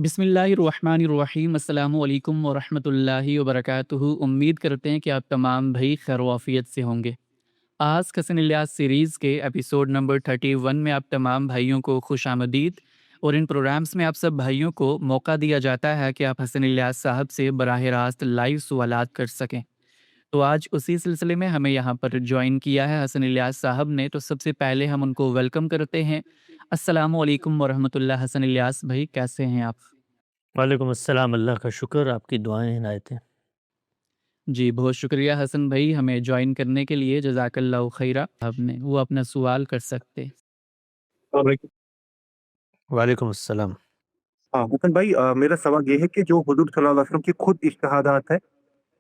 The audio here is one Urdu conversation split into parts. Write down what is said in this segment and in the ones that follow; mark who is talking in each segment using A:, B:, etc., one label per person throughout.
A: بسم اللہ الرحمن الرحیم، السلام علیکم ورحمۃ اللہ وبرکاتہ۔ امید کرتے ہیں کہ آپ تمام بھائی خیر و عافیت سے ہوں گے۔ آج حسن الیاس سیریز کے ایپیسوڈ نمبر 31 میں آپ تمام بھائیوں کو خوش آمدید، اور ان پروگرامز میں آپ سب بھائیوں کو موقع دیا جاتا ہے کہ آپ حسن الیاس صاحب سے براہ راست لائیو سوالات کر سکیں۔ تو آج اسی سلسلے میں ہمیں یہاں پر جوائن کیا ہے حسن الیاس صاحب نے، تو سب سے پہلے ہم ان کو ویلکم کرتے ہیں۔ السلام علیکم ورحمۃ اللہ۔ حسن الیاس بھائی کیسے ہیں آپ؟
B: وعلیکم السلام، اللہ کا شکر، آپ کی دعائیں عنایتیں۔
A: جی بہت شکریہ حسن بھائی ہمیں جوائن کرنے کے لیے، جزاک اللہ خیرہ۔ آپ نے وہ اپنا سوال کر سکتے۔
C: السلام علیکم۔
B: وعلیکم السلام۔
C: ہاں حسن بھائی، میرا سوال یہ ہے کہ جو حضور صلی اللہ علیہ وسلم کی خود اجتہادات ہے،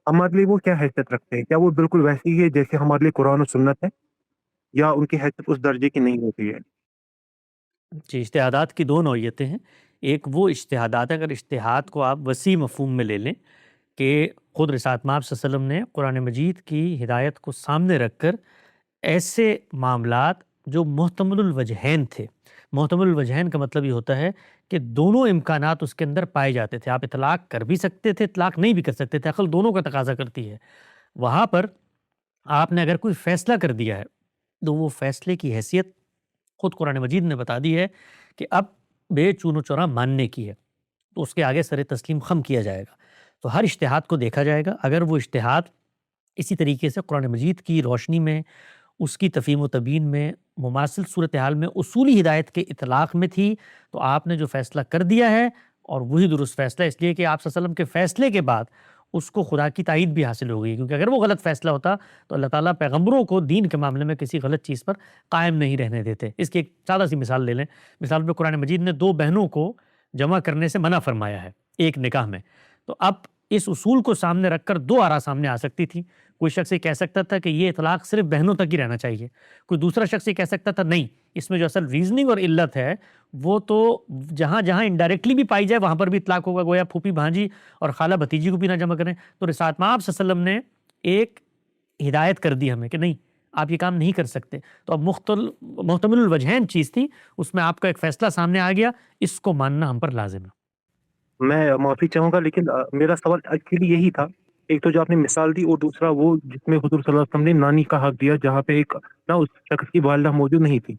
C: ہمارے لیے وہ کیا حیثیت رکھتے ہیں؟ کیا وہ بالکل ویسی ہی ہے جیسے ہمارے لیے قرآن و سنت ہے، یا ان کی حیثیت اس درجے کی نہیں ہوتی ہے؟
B: جی، اجتہادات کی دو نوعیتیں ہیں۔ ایک وہ اجتہادات ہے، اگر اجتہاد کو آپ وسیع مفہوم میں لے لیں کہ خود رسالت مآب صلی اللہ علیہ وسلم نے قرآن مجید کی ہدایت کو سامنے رکھ کر ایسے معاملات جو محتمل الوجہین تھے۔ محتمل الوجہین کا مطلب یہ ہوتا ہے کہ دونوں امکانات اس کے اندر پائے جاتے تھے، آپ اطلاق کر بھی سکتے تھے، اطلاق نہیں بھی کر سکتے تھے، عقل دونوں کا تقاضا کرتی ہے۔ وہاں پر آپ نے اگر کوئی فیصلہ کر دیا ہے تو وہ فیصلے کی حیثیت خود قرآن مجید نے بتا دی ہے کہ اب بے چون و چرا ماننے کی ہے، تو اس کے آگے سر تسلیم خم کیا جائے گا۔ تو ہر اجتہاد کو دیکھا جائے گا، اگر وہ اجتہاد اسی طریقے سے قرآن مجید کی روشنی میں، اس کی تفہیم و تبیین میں، مماثل صورتحال میں اصولی ہدایت کے اطلاق میں تھی، تو آپ نے جو فیصلہ کر دیا ہے اور وہی درست فیصلہ، اس لیے کہ آپ صلی اللہ علیہ وسلم کے فیصلے کے بعد اس کو خدا کی تائید بھی حاصل ہو گئی، کیونکہ اگر وہ غلط فیصلہ ہوتا تو اللہ تعالیٰ پیغمبروں کو دین کے معاملے میں کسی غلط چیز پر قائم نہیں رہنے دیتے۔ اس کی ایک سادہ سی مثال لے لیں۔ مثال پہ قرآن مجید نے دو بہنوں کو جمع کرنے سے منع فرمایا ہے ایک نکاح میں، تو اب اس اصول کو سامنے رکھ کر دو آراء سامنے آ سکتی تھی۔ کوئی شخص یہ کہہ سکتا تھا کہ یہ اطلاق صرف بہنوں تک ہی رہنا چاہیے، کوئی دوسرا شخص یہ کہہ سکتا تھا نہیں، اس میں جو اصل ریزننگ اور علت ہے وہ تو جہاں جہاں انڈائریکٹلی بھی پائی جائے وہاں پر بھی اطلاق ہوگا، گویا پھوپھی بھانجی اور خالہ بھتیجی کو بھی نہ جمع کریں۔ تو رسالت مآب صلی اللہ علیہ وسلم نے ایک ہدایت کر دی ہمیں کہ نہیں، آپ یہ کام نہیں کر سکتے۔ تو اب محتمل الوجہین چیز تھی، اس میں آپ کا ایک فیصلہ سامنے آ گیا، اس کو ماننا ہم پر لازم ہے۔
C: میں معافی چاہوں گا، لیکن میرا سوال ایکچولی یہی تھا۔ ایک تو جو آپ نے مثال دی، اور دوسرا وہ جس میں حضور صلی اللہ علیہ وسلم نے نانی کا حق دیا، جہاں پہ ایک نہ اس شخص کی والدہ موجود نہیں تھی۔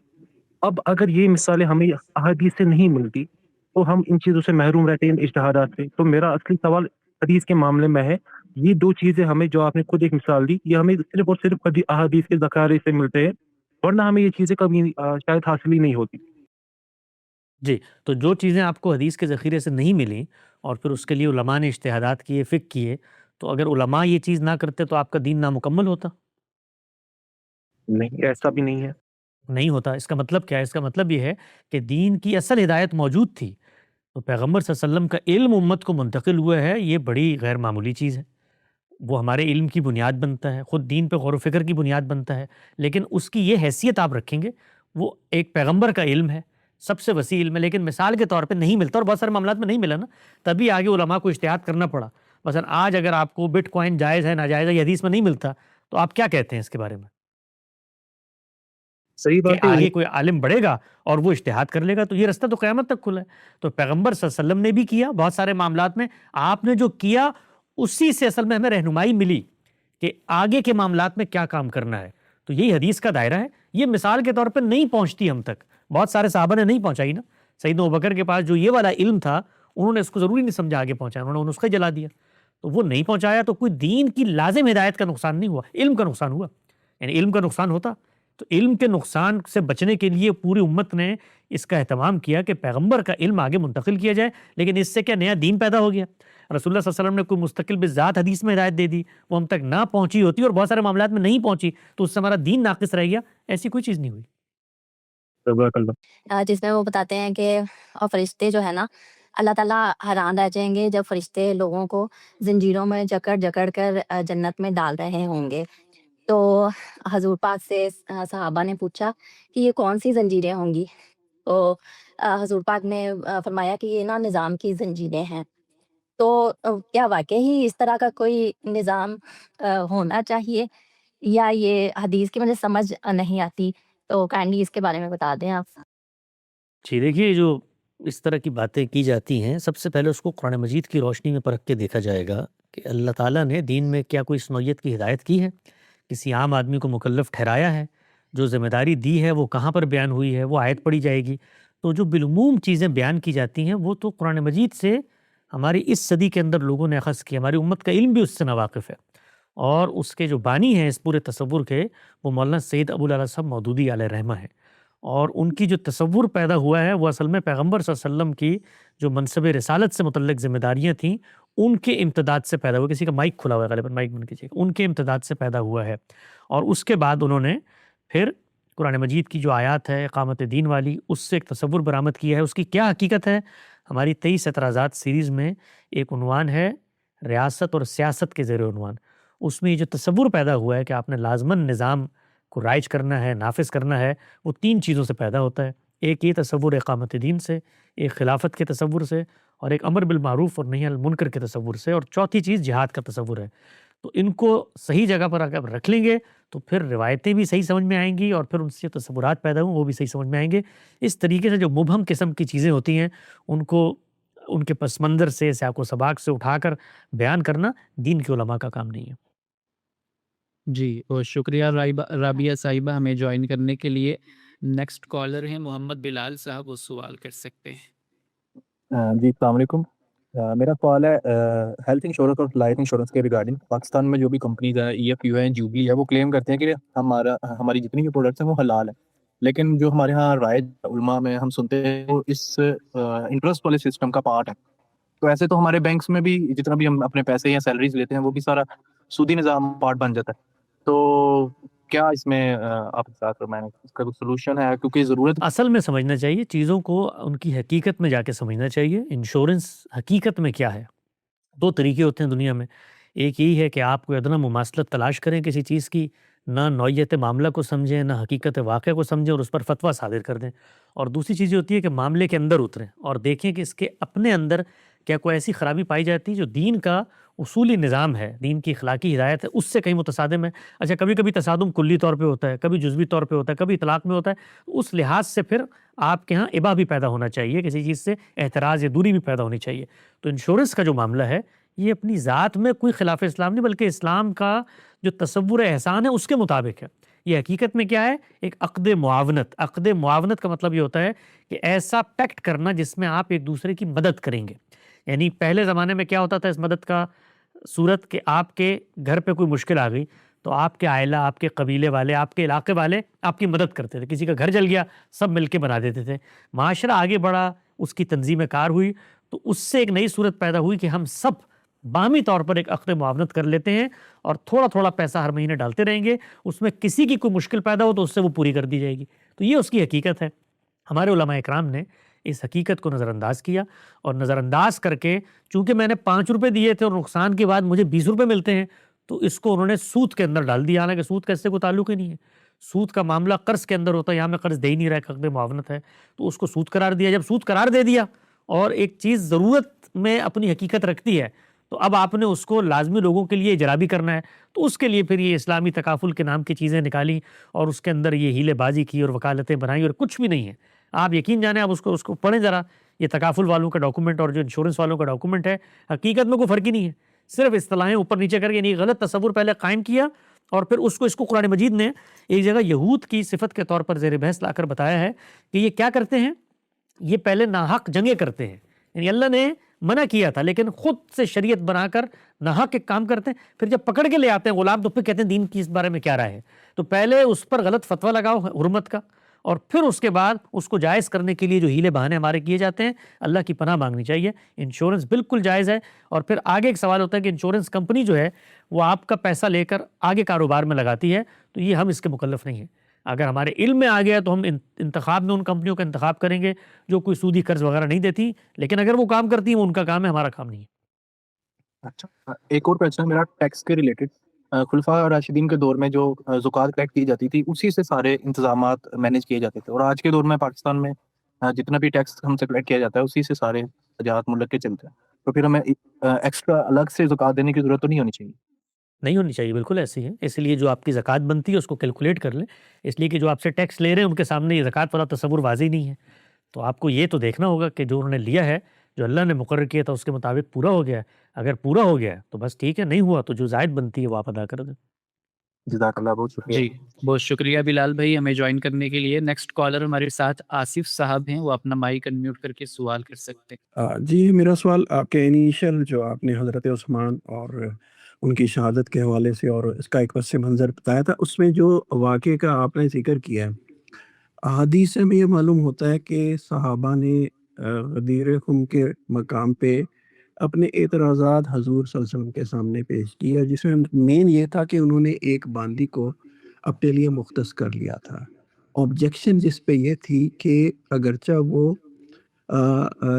C: اب اگر یہ مثالیں ہمیں احادیث سے نہیں ملتی تو ہم ان چیزوں سے محروم رہتے ہیں، ان اجتہادات سے۔ تو میرا اصلی سوال حدیث کے معاملے میں ہے، یہ دو چیزیں ہمیں جو آپ نے خود ایک مثال دی، یہ ہمیں صرف اور صرف احادیث کے ذخائر سے ملتے ہیں، ورنہ ہمیں یہ چیزیں کبھی شاید حاصل ہی نہیں ہوتی۔
B: جی، تو جو چیزیں آپ کو حدیث کے ذخیرے سے نہیں ملیں اور پھر اس کے لیے علماء نے اجتہادات کیے، فقہ کیے، تو اگر علماء یہ چیز نہ کرتے تو آپ کا دین نامکمل ہوتا؟
C: نہیں، ایسا بھی نہیں ہے۔
B: نہیں ہوتا۔ اس کا مطلب کیا ہے؟ اس کا مطلب یہ ہے کہ دین کی اصل ہدایت موجود تھی، تو پیغمبر صلی اللہ علیہ وسلم کا علم امت کو منتقل ہوا ہے، یہ بڑی غیر معمولی چیز ہے، وہ ہمارے علم کی بنیاد بنتا ہے، خود دین پہ غور و فکر کی بنیاد بنتا ہے، لیکن اس کی یہ حیثیت آپ رکھیں گے، وہ ایک پیغمبر کا علم ہے، سب سے وسیع علم ہے، لیکن مثال کے طور پہ نہیں ملتا، اور بہت سارے معاملات میں نہیں ملا نا، تبھی آگے علماء کو اجتہاد کرنا پڑا۔ مثلا آج اگر آپ کو بٹ کوائن جائز ہے ناجائز ہے یہ حدیث میں نہیں ملتا، تو آپ کیا کہتے ہیں اس کے بارے میں؟
C: صحیح
B: کہ
C: بات ہے۔
B: آگے کوئی عالم بڑھے گا اور وہ اجتہاد کر لے گا، تو یہ رستہ تو قیامت تک کھلا ہے۔ تو پیغمبر صلی اللہ علیہ وسلم نے بھی کیا بہت سارے معاملات میں، آپ نے جو کیا اسی سے اصل میں ہمیں رہنمائی ملی کہ آگے کے معاملات میں کیا کام کرنا ہے۔ تو یہی حدیث کا دائرہ ہے، یہ مثال کے طور پر نہیں پہنچتی ہم تک، بہت سارے صحابہ نے نہیں پہنچائی نا۔ سیدنا ابوبکر کے پاس جو یہ والا علم تھا انہوں نے اس کو ضروری نہیں سمجھا آگے پہنچایا، انہوں نے نسخے جلا دیا، تو وہ نہیں پہنچایا، تو کوئی دین کی لازم ہدایت کا نقصان نہیں ہوا، علم کا نقصان ہوا۔ یعنی علم کا نقصان ہوتا تو علم کے نقصان سے بچنے کے لیے پوری امت نے اس کا اہتمام کیا کہ پیغمبر کا علم آگے منتقل کیا جائے، لیکن اس سے کیا نیا دین پیدا ہو گیا؟ رسول اللہ صلی اللہ علیہ وسلم نے کوئی مستقل بذات حدیث میں ہدایت دے دی، وہ ہم تک نہ پہنچی ہوتی اور بہت سارے معاملات میں نہیں پہنچی تو اس سے ہمارا دین ناقص رہ گیا، ایسی کوئی چیز نہیں ہوئی۔
C: جزاک اللہ۔
D: جس میں وہ بتاتے ہیں کہ اور فرشتے جو ہے نا، اللہ تعالیٰ حیران رہ جائیں گے جب فرشتے لوگوں کو زنجیروں میں جکڑ جکڑ کر جنت میں ڈال رہے ہوں گے۔ تو حضور پاک سے صحابہ نے پوچھا کہ یہ کون سی زنجیریں ہوں گی؟ تو حضور پاک نے فرمایا کہ یہ نا نظام کی زنجیریں ہیں۔ تو کیا واقعی اس طرح کا کوئی نظام ہونا چاہیے، یا یہ حدیث کی مجھے سمجھ نہیں آتی؟ تو کائنڈلی اس کے بارے میں بتا دیں آپ۔
B: جی دیکھیے، جو اس طرح کی باتیں کی جاتی ہیں، سب سے پہلے اس کو قرآن مجید کی روشنی میں پرکھ کے دیکھا جائے گا کہ اللہ تعالیٰ نے دین میں کیا کوئی اس نوعیت کی ہدایت کی ہے، کسی عام آدمی کو مکلف ٹھہرایا ہے، جو ذمہ داری دی ہے وہ کہاں پر بیان ہوئی ہے، وہ آیت پڑھی جائے گی۔ تو جو بالعموم چیزیں بیان کی جاتی ہیں وہ تو قرآن مجید سے ہماری اس صدی کے اندر لوگوں نے اخذ کی، ہماری امت کا علم بھی اس سے ناواقف ہے، اور اس کے جو بانی ہیں اس پورے تصور کے وہ مولانا سید ابو العلا صاحب مودودی علیہ رحمہ ہیں، اور ان کی جو تصور پیدا ہوا ہے وہ اصل میں پیغمبر صلی اللہ علیہ وسلم کی جو منصب رسالت سے متعلق ذمہ داریاں تھیں ان کے امتداد سے پیدا ہوا۔ کسی کا مائک کھلا ہوا ہے، غالباً مائک بند کیجیے گا، ان کے امتداد سے پیدا ہوا ہے، اور اس کے بعد انہوں نے پھر قرآن مجید کی جو آیات ہے اقامت دین والی اس سے ایک تصور برآمد کیا ہے۔ اس کی کیا حقیقت ہے؟ ہماری 23 اعتراضات سیریز میں ایک عنوان ہے ریاست اور سیاست کے زیر عنوان، اس میں یہ جو تصور پیدا ہوا ہے کہ آپ نے لازماً نظام کو رائج کرنا ہے، نافذ کرنا ہے، وہ 3 چیزوں سے پیدا ہوتا ہے۔ ایک یہ تصور اقامت دین سے، ایک خلافت کے تصور سے، اور ایک امر بالمعروف اور نہی عن المنکر کے تصور سے، اور چوتھی چیز جہاد کا تصور ہے۔ تو ان کو صحیح جگہ پر اگر رکھ لیں گے تو پھر روایتیں بھی صحیح سمجھ میں آئیں گی، اور پھر ان سے تصورات پیدا ہوں وہ بھی صحیح سمجھ میں آئیں گے۔ اس طریقے سے جو مبہم قسم کی چیزیں ہوتی ہیں ان کو ان کے پس منظر سے، سیاق و سباق سے اٹھا کر بیان کرنا دین کے علماء کا کام نہیں ہے۔
A: جی، اور شکریہ رابعہ صاحبہ ہمیں جوائن کرنے کے لیے۔ نیکسٹ کالر ہیں محمد بلال صاحب، وہ سوال کر سکتے ہیں۔
E: جی السلام علیکم۔ میرا سوال ہے ہیلتھ انشورنس اور لائف انشورنس کے ریگارڈنگ۔ پاکستان میں جو بھی کمپنیز ہیں، ای ایف یو ہے، جوبلی ہے، وہ کلیم کرتے ہیں کہ ہماری جتنی بھی پروڈکٹس ہیں وہ حلال ہیں، لیکن جو ہمارے ہاں رائج علماء میں ہم سنتے ہیں وہ اس انٹرسٹ والے سسٹم کا پارٹ ہے۔ تو ایسے تو ہمارے بینکس میں بھی جتنا بھی ہم اپنے پیسے یا سیلریز لیتے ہیں وہ بھی سارا سودی نظام پارٹ بن جاتا ہے۔ تو کیا اس میں آپ ساتھ میں اس کا کوئی سولوشن ہے؟ کیونکہ ضرورت
B: اصل میں سمجھنا چاہیے چیزوں کو، ان کی حقیقت میں جا کے سمجھنا چاہیے۔ انشورنس حقیقت میں کیا ہے؟ 2 طریقے ہوتے ہیں دنیا میں۔ ایک یہی ہے کہ آپ کوئی ادنیٰ مماثلت تلاش کریں کسی چیز کی، نہ نوعیت معاملہ کو سمجھیں، نہ حقیقت واقعہ کو سمجھیں اور اس پر فتویٰ صادر کر دیں۔ اور دوسری چیز یہ ہوتی ہے کہ معاملے کے اندر اتریں اور دیکھیں کہ اس کے اپنے اندر کیا کوئی ایسی خرابی پائی جاتی ہے جو دین کا اصولی نظام ہے، دین کی اخلاقی ہدایت ہے، اس سے کہیں متصادم ہے۔ اچھا، کبھی کبھی تصادم کلی طور پہ ہوتا ہے، کبھی جزوی طور پہ ہوتا ہے، کبھی اطلاق میں ہوتا ہے، اس لحاظ سے پھر آپ کے ہاں ابا بھی پیدا ہونا چاہیے، کسی چیز سے احتراز یا دوری بھی پیدا ہونی چاہیے۔ تو انشورنس کا جو معاملہ ہے یہ اپنی ذات میں کوئی خلاف اسلام نہیں، بلکہ اسلام کا جو تصور احسان ہے اس کے مطابق ہے۔ یہ حقیقت میں کیا ہے؟ ایک عقد معاونت۔ عقد معاونت کا مطلب یہ ہوتا ہے کہ ایسا پیکٹ کرنا جس میں آپ ایک دوسرے کی مدد کریں گے۔ یعنی پہلے زمانے میں کیا ہوتا تھا اس مدد کا صورت کہ آپ کے گھر پہ کوئی مشکل آ گئی تو آپ کے عائلہ، آپ کے قبیلے والے، آپ کے علاقے والے آپ کی مدد کرتے تھے۔ کسی کا گھر جل گیا سب مل کے بنا دیتے تھے۔ معاشرہ آگے بڑھا، اس کی تنظیم کار ہوئی، تو اس سے ایک نئی صورت پیدا ہوئی کہ ہم سب باہمی طور پر ایک عقد معاونت کر لیتے ہیں اور تھوڑا تھوڑا پیسہ ہر مہینے ڈالتے رہیں گے، اس میں کسی کی کوئی مشکل پیدا ہو تو اس سے وہ پوری کر دی جائے گی۔ تو یہ اس کی حقیقت ہے۔ ہمارے علماء اکرام نے اس حقیقت کو نظر انداز کیا، اور نظر انداز کر کے چونکہ میں نے 5 روپے دیے تھے اور نقصان کے بعد مجھے 20 روپے ملتے ہیں، تو اس کو انہوں نے سود کے اندر ڈال دیا، حالانکہ سود کا اس سے کوئی تعلق ہی نہیں ہے۔ سود کا معاملہ قرض کے اندر ہوتا ہے، یہاں میں قرض دے ہی نہیں رہا، عقد معاونت ہے، تو اس کو سود قرار دیا۔ جب سود قرار دے دیا اور ایک چیز ضرورت میں اپنی حقیقت رکھتی ہے تو اب آپ نے اس کو لازمی لوگوں کے لیے اجرا بھی کرنا ہے، تو اس کے لیے پھر یہ اسلامی تکافل کے نام کی چیزیں نکالی اور اس کے اندر یہ ہیلے بازی کی اور وکالتیں بنائی، اور کچھ بھی نہیں ہے۔ آپ یقین جانیں، آپ اس کو پڑھیں ذرا، یہ تکافل والوں کا ڈاکومنٹ اور جو انشورنس والوں کا ڈاکومنٹ ہے، حقیقت میں کوئی فرق ہی نہیں ہے، صرف اصطلاحیں اوپر نیچے کر کے یعنی غلط تصور پہلے قائم کیا، اور پھر اس کو قرآن مجید نے ایک جگہ یہود کی صفت کے طور پر زیر بحث لا کر بتایا ہے کہ یہ کیا کرتے ہیں، یہ پہلے ناحق جنگیں کرتے ہیں۔ یعنی اللہ نے منع کیا تھا لیکن خود سے شریعت بنا کر ناحق ایک کام کرتے ہیں، پھر جب پکڑ کے لے آتے ہیں غلام تو پھر کہتے ہیں دین کی اس بارے میں کیا رائے ہے۔ تو پہلے اس پر غلط فتویٰ لگاؤ حرمت کا، اور پھر اس کے بعد اس کو جائز کرنے کے لیے جو ہیلے بہانے ہمارے کیے جاتے ہیں، اللہ کی پناہ مانگنی چاہیے۔ انشورنس بالکل جائز ہے، اور پھر آگے ایک سوال ہوتا ہے کہ انشورنس کمپنی جو ہے وہ آپ کا پیسہ لے کر آگے کاروبار میں لگاتی ہے، تو یہ ہم اس کے مکلف نہیں ہیں۔ اگر ہمارے علم میں آ گیا تو ہم انتخاب میں ان کمپنیوں کا انتخاب کریں گے جو کوئی سودی قرض وغیرہ نہیں دیتی، لیکن اگر وہ کام کرتی ہیں وہ ان کا کام ہے، ہمارا کام نہیں ہے۔
E: اچھا، ایک اور کویسچن میرا ٹیکس کے ریلیٹڈ۔ خلفاء راشدین کے دور میں جو زکوٰۃ کلیکٹ کی جاتی تھی اسی سے سارے انتظامات مینیج کیے جاتے تھے، اور آج کے دور میں پاکستان میں جتنا بھی ٹیکس ہم سے کلیکٹ کیا جاتا ہے اسی سے سارے حاجات ملک کے چلتے ہیں، تو پھر ہمیں ایکسٹرا الگ سے زکوٰۃ دینے کی ضرورت تو نہیں ہونی چاہیے؟
B: نہیں ہونی چاہیے، بالکل ایسی ہے۔ اس لیے جو آپ کی زکوٰۃ بنتی ہے اس کو کیلکولیٹ کر لیں، اس لیے کہ جو آپ سے ٹیکس لے رہے ہیں ان کے سامنے یہ زکوٰۃ والا تصور واضح نہیں ہے۔ تو آپ کو یہ تو دیکھنا ہوگا کہ جو انہوں نے لیا ہے، جو اللہ نے مقرر کیا تھا اس کے مطابق پورا ہو گیا ہے۔ اگر پورا ہو گیا ہے تو بس ٹھیک ہے، نہیں ہوا تو جو زائد بنتی ہے وہ آپ ادا کر دیں۔
C: جزاک اللہ، بہت شکریہ۔
A: جی بہت شکریہ بلال بھائی ہمیں جوائن کرنے کے لیے۔ نیکسٹ کالر ہمارے ساتھ آصف صاحب ہیں، وہ اپنا مائک انمیوٹ کر کے سوال کر سکتے ہیں۔
F: جی میرا سوال آپ کے انیشل جو آپ نے حضرت عثمان اور ان کی شہادت کے حوالے سے اور اس کا ایک پس منظر بتایا تھا، اس میں جو واقعے کا آپ نے ذکر کیا ہے، احادیث سے ہمیں یہ معلوم ہوتا ہے کہ صحابہ نے غدیر خم کے مقام پہ اپنے اعتراضات حضور صلی اللہ علیہ وسلم کے سامنے پیش کیا، جس میں مین یہ تھا کہ انہوں نے ایک باندی کو اپنے لیے مختص کر لیا تھا۔ آبجیکشن جس پہ یہ تھی کہ اگرچہ وہ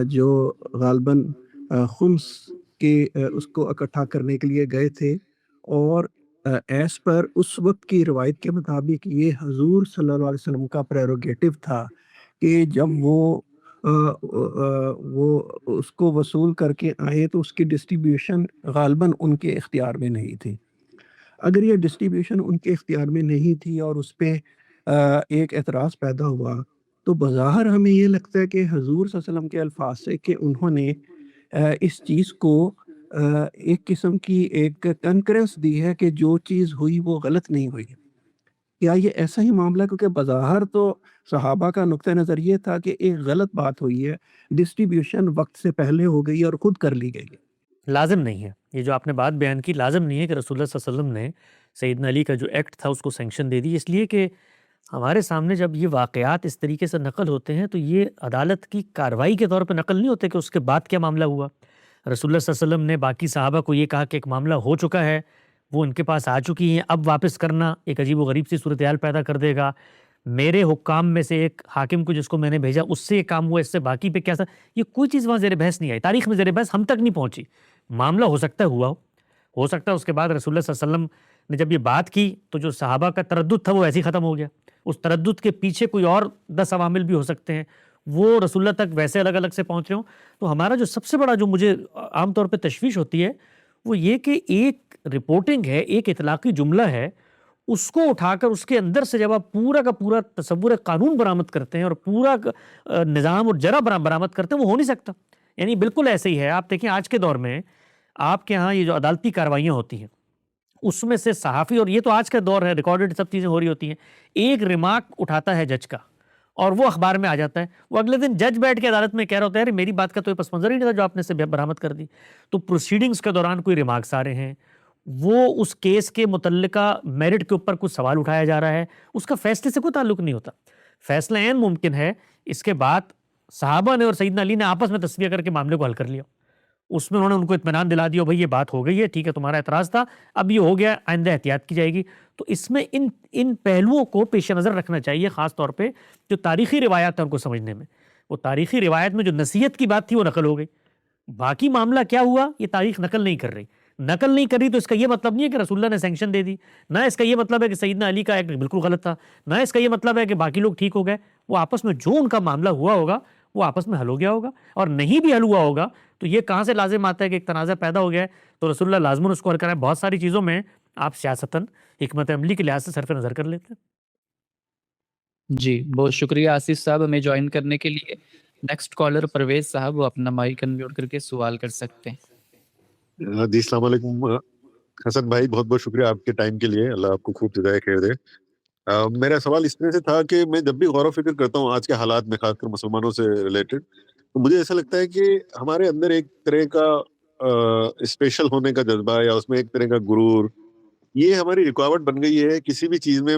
F: جو غالباً خمس کے اس کو اکٹھا کرنے کے لیے گئے تھے، اور ایس پر اس وقت کی روایت کے مطابق یہ حضور صلی اللہ علیہ وسلم کا پریروگیٹو تھا کہ جب وہ اس کو وصول کر کے آئے تو اس کی ڈسٹریبیوشن غالباً ان کے اختیار میں نہیں تھی۔ اگر یہ ڈسٹریبیوشن ان کے اختیار میں نہیں تھی اور اس پہ ایک اعتراض پیدا ہوا، تو بظاہر ہمیں یہ لگتا ہے کہ حضور صلی اللہ علیہ وسلم کے الفاظ سے کہ انہوں نے اس چیز کو ایک قسم کی ایک کنکرنس دی ہے کہ جو چیز ہوئی وہ غلط نہیں ہوئی۔ کیا یہ ایسا ہی معاملہ ہے؟ کیونکہ بظاہر تو صحابہ کا نقطہ نظر یہ تھا کہ ایک غلط بات ہوئی ہے، ڈسٹریبیوشن وقت سے پہلے ہو گئی اور خود کر لی گئی ہے۔
B: لازم نہیں ہے، یہ جو آپ نے بات بیان کی لازم نہیں ہے کہ رسول اللہ صلی اللہ علیہ وسلم نے سیدنا علی کا جو ایکٹ تھا اس کو سینکشن دے دی، اس لیے کہ ہمارے سامنے جب یہ واقعات اس طریقے سے نقل ہوتے ہیں تو یہ عدالت کی کارروائی کے طور پہ نقل نہیں ہوتے کہ اس کے بعد کیا معاملہ ہوا۔ رسول اللہ صلی اللہ علیہ وسلم نے باقی صحابہ کو یہ کہا کہ ایک معاملہ ہو چکا ہے، وہ ان کے پاس آ چکی ہیں، اب واپس کرنا ایک عجیب و غریب سی صورتحال پیدا کر دے گا۔ میرے حکام میں سے ایک حاکم کو جس کو میں نے بھیجا اس سے یہ کام ہوا، اس سے باقی پہ کیا سا، یہ کوئی چیز وہاں زیر بحث نہیں آئی، تاریخ میں زیر بحث ہم تک نہیں پہنچی۔ معاملہ ہو سکتا ہے ہوا ہو سکتا ہے اس کے بعد رسول اللہ صلی اللہ علیہ وسلم نے جب یہ بات کی تو جو صحابہ کا تردد تھا وہ ایسے ہی ختم ہو گیا۔ اس تردد کے پیچھے کوئی اور 10 عوامل بھی ہو سکتے ہیں، وہ رسول اللہ تک ویسے الگ الگ سے پہنچ رہے ہوں۔ تو ہمارا جو سب سے بڑا جو مجھے عام طور پہ تشویش ہوتی ہے وہ یہ کہ ایک رپورٹنگ ہے، ایک اطلاقی جملہ ہے، اس کو اٹھا کر اس کے اندر سے جب آپ پورا کا پورا تصور قانون برآمد کرتے ہیں اور پورا نظام اور جرا برآمد کرتے ہیں، وہ ہو نہیں سکتا۔ یعنی بالکل ایسے ہی ہے۔ آپ دیکھیں آج کے دور میں آپ کے ہاں یہ جو عدالتی کارروائیاں ہوتی ہیں اس میں سے صحافی، اور یہ تو آج کا دور ہے، ریکارڈڈ سب چیزیں ہو رہی ہوتی ہیں، ایک ریمارک اٹھاتا ہے جج کا اور وہ اخبار میں آ جاتا ہے، وہ اگلے دن جج بیٹھ کے عدالت میں کہہ رہا ہوتا ہے یار میری بات کا تو یہ پس منظر ہی نہیں تھا جو آپ نے سے برآمد کر دی۔ تو پروسیڈنگز کے دوران کوئی ریمارکس آ رہے ہیں، وہ اس کیس کے متعلقہ میرٹ کے اوپر کچھ سوال اٹھایا جا رہا ہے، اس کا فیصلے سے کوئی تعلق نہیں ہوتا۔ فیصلہ عین ممکن ہے اس کے بعد صحابہ نے اور سیدنا علی نے آپس میں تصفیہ کر کے معاملے کو حل کر لیا، اس میں انہوں نے ان کو اطمینان دلا دیا بھائی یہ بات ہو گئی ہے، ٹھیک ہے تمہارا اعتراض تھا اب یہ ہو گیا، آئندہ احتیاط کی جائے گی۔ تو اس میں ان پہلوؤں کو پیش نظر رکھنا چاہیے، خاص طور پہ جو تاریخی روایات ہیں ان کو سمجھنے میں۔ وہ تاریخی روایت میں جو نصیحت کی بات تھی وہ نقل ہو گئی، باقی معاملہ کیا ہوا یہ تاریخ نقل نہیں کر رہی تو اس کا یہ مطلب نہیں ہے کہ رسول اللہ نے سینکشن دے دی، نہ اس کا یہ مطلب ہے کہ سیدنا علی کا ایکٹ بالکل غلط تھا، نہ اس کا یہ مطلب ہے کہ باقی لوگ ٹھیک ہو گئے۔ وہ آپس میں جو ان کا معاملہ ہوا ہوگا وہ آپس میں حل ہو گیا ہوگا، اور نہیں بھی حل ہوا ہوگا تو یہ کہاں سے لازم آتا ہے کہ ایک تنازع پیدا ہو گیا ہے تو رسول اللہ لازماً اس کو حل کرائے۔ بہت ساری چیزوں میں آپ سیاستاً حکمت عملی کے لحاظ سے صرف نظر کر لیتے ہیں۔
A: جی بہت شکریہ آصف صاحب ہمیں جوائن کرنے کے لیے۔ نیکسٹ کالر پرویز صاحب، وہ اپنا مائک انمیوٹ کر کے سوال کر سکتے ہیں۔
G: جی السلام علیکم حسن بھائی، بہت بہت شکریہ آپ کے ٹائم کے لیے، اللہ آپ کو خوب جزائے خیر دے۔ میرا سوال اس طرح سے تھا کہ میں جب بھی غور و فکر کرتا ہوں آج کے حالات میں، خاص کر مسلمانوں سے ریلیٹڈ، تو مجھے ایسا لگتا ہے کہ ہمارے اندر ایک طرح کا اسپیشل ہونے کا جذبہ یا اس میں ایک طرح کا غرور، یہ ہماری رکاوٹ بن گئی ہے کسی بھی چیز میں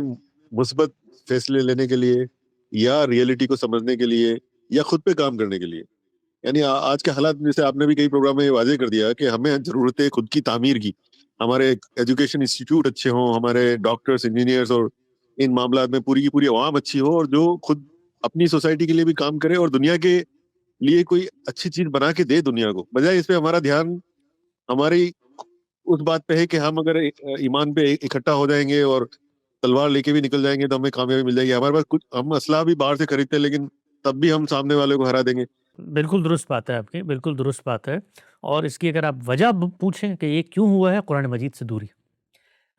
G: مثبت فیصلے لینے کے لیے یا ریئلٹی کو سمجھنے کے لیے یا خود پہ کام کرنے کے لیے۔ یعنی آج کے حالات میں سے آپ نے بھی کئی پروگرام میں واضح کر دیا کہ ہمیں ضرورت ہے خود کی تعمیر کی، ہمارے ایجوکیشن انسٹیٹیوٹ اچھے ہوں، ہمارے ڈاکٹرز انجینئرز اور ان معاملات میں پوری کی پوری عوام اچھی ہو، اور جو خود اپنی سوسائٹی کے لیے بھی کام کرے اور دنیا کے لیے کوئی اچھی چیز بنا کے دے دنیا کو، بجائے اس پہ ہمارا دھیان ہماری اس بات پہ ہے کہ ہم اگر ایمان پہ اکٹھا ہو جائیں گے اور تلوار لے کے بھی نکل جائیں گے تو ہمیں کامیابی مل جائے گی۔ ہمارے پاس کچھ ہم اسلحہ بھی باہر سے خریدتے ہیں لیکن تب بھی ہم سامنے والے کو ہرا دیں گے۔
B: بالکل درست بات ہے آپ کی، بالکل درست بات ہے۔ اور اس کی اگر آپ وجہ پوچھیں کہ یہ کیوں ہوا ہے، قرآن مجید سے دوری۔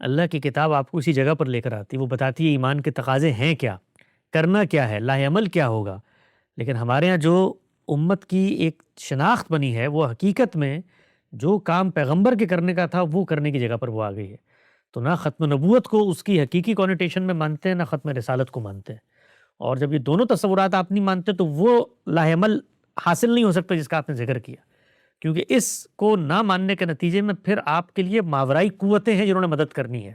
B: اللہ کی کتاب آپ کو اسی جگہ پر لے کر آتی ہے، وہ بتاتی ہے ایمان کے تقاضے ہیں کیا، کرنا کیا ہے، لاہ عمل کیا ہوگا، لیکن ہمارے ہاں جو امت کی ایک شناخت بنی ہے وہ حقیقت میں جو کام پیغمبر کے کرنے کا تھا وہ کرنے کی جگہ پر وہ آ گئی ہے. تو نہ ختم نبوت کو اس کی حقیقی کونوٹیشن میں مانتے ہیں، نہ ختم رسالت کو مانتے ہیں. اور جب یہ دونوں تصورات آپ نہیں مانتے تو وہ لاہ عمل حاصل نہیں ہو سکتا جس کا آپ نے ذکر کیا، کیونکہ اس کو نہ ماننے کے نتیجے میں پھر آپ کے لیے ماورائی قوتیں ہیں جنہوں نے مدد کرنی ہے.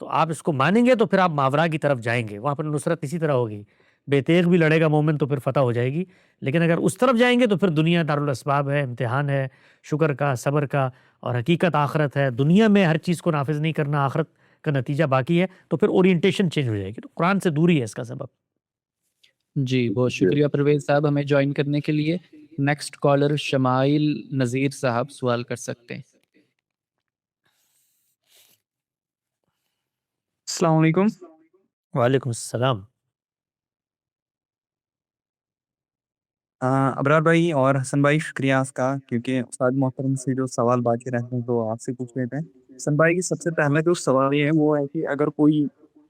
B: تو آپ اس کو مانیں گے تو پھر آپ ماورا کی طرف جائیں گے، وہاں پر نصرت اسی طرح ہوگی. بے تیغ بھی لڑے گا مومن تو پھر فتح ہو جائے گی. لیکن اگر اس طرف جائیں گے تو پھر دنیا دارالاسباب ہے، امتحان ہے، شکر کا، صبر کا، اور حقیقت آخرت ہے. دنیا میں ہر چیز کو نافذ نہیں کرنا، آخرت کا نتیجہ باقی ہے، تو پھر اورینٹیشن چینج ہو جائے گی. تو قرآن سے دوری ہے اس کا سبب.
A: جی بہت شکریہ پرویز صاحب ہمیں جوائن کرنے کے لیے. نیکسٹ کالر شمائل نذیر صاحب سوال کر سکتے ہیں.
H: السلام علیکم.
B: وعلیکم السلام.
H: ابرار بھائی اور حسن بھائی، شکریہ آپ کا، کیونکہ استاد محترم سے جو سوال باقی رہتے ہیں تو آپ سے پوچھ لیتے ہیں. حسن بھائی کی سب سے پہلا جو سوال یہ ہے وہ ہے کہ اگر کوئی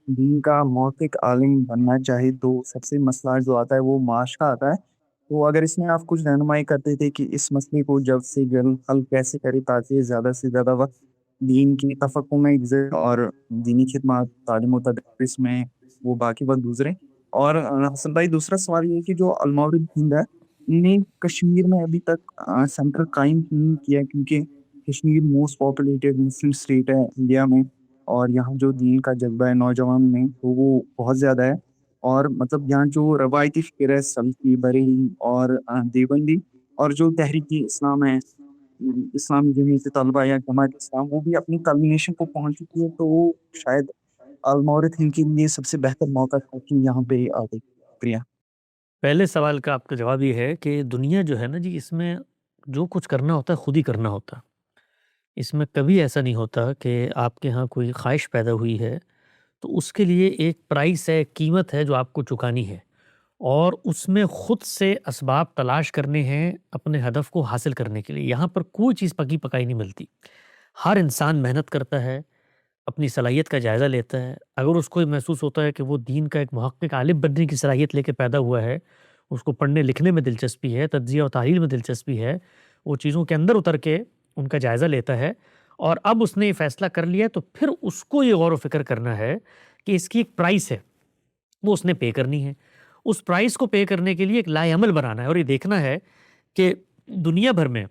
H: دین کا موثق عالم بننا چاہے تو سب سے مسئلہ جو آتا ہے وہ معاش کا آتا ہے. تو اگر اس میں آپ کچھ رہنمائی کرتے تھے کہ اس مسئلے کو جلد سے جلد حل کیسے کرے تاکہ زیادہ سے زیادہ وقت دین کی تفقع میں گزرے اور دینی خدمات، تعلیم و تدریس میں وہ باقی وقت گزرے. اور حسن بھائی دوسرا سوال یہ ہے کہ جو المورد ہند ہے نے کشمیر میں ابھی تک سینٹر قائم نہیں کیا، کیونکہ کشمیر موسٹ پاپولیٹڈ مسلم اسٹیٹ ہے انڈیا میں، اور یہاں جو دین کا جذبہ ہے نوجوان میں تو وہ بہت زیادہ ہے. اور مطلب یہاں جو روایتی فکر ہے سلفی، بریلی اور دیوبندی، اور جو تحریکی اسلام ہے، اسلامی جمعیت طلبہ یا جماعت اسلام، وہ بھی اپنی کلمینیشن کو پہنچ چکی ہے. تو وہ شاید المورد ہند کے لیے سب سے بہتر موقع تھا کہ یہاں پہ آ گئی. شکریہ.
B: پہلے سوال کا آپ کا جواب یہ ہے کہ دنیا جو ہے نا جی، اس میں جو کچھ کرنا ہوتا ہے خود ہی کرنا ہوتا. اس میں کبھی ایسا نہیں ہوتا کہ آپ کے ہاں کوئی خواہش پیدا ہوئی ہے تو اس کے لیے ایک پرائس ہے، ایک قیمت ہے جو آپ کو چکانی ہے، اور اس میں خود سے اسباب تلاش کرنے ہیں اپنے ہدف کو حاصل کرنے کے لیے. یہاں پر کوئی چیز پکی پکائی نہیں ملتی. ہر انسان محنت کرتا ہے، اپنی صلاحیت کا جائزہ لیتا ہے. اگر اس کو محسوس ہوتا ہے کہ وہ دین کا ایک محقق عالم بننے کی صلاحیت لے کے پیدا ہوا ہے، اس کو پڑھنے لکھنے میں دلچسپی ہے، تجزیہ و تحلیل میں دلچسپی ہے، وہ چیزوں کے اندر اتر کے ان کا جائزہ لیتا ہے، اور اب اس نے یہ فیصلہ کر لیا تو پھر اس کو یہ غور و فکر کرنا ہے کہ اس کی ایک پرائس ہے، وہ اس نے پے کرنی ہے. اس پرائس کو پے کرنے کے لیے ایک لائے عمل بنانا ہے، اور یہ دیکھنا ہے کہ دنیا بھر میں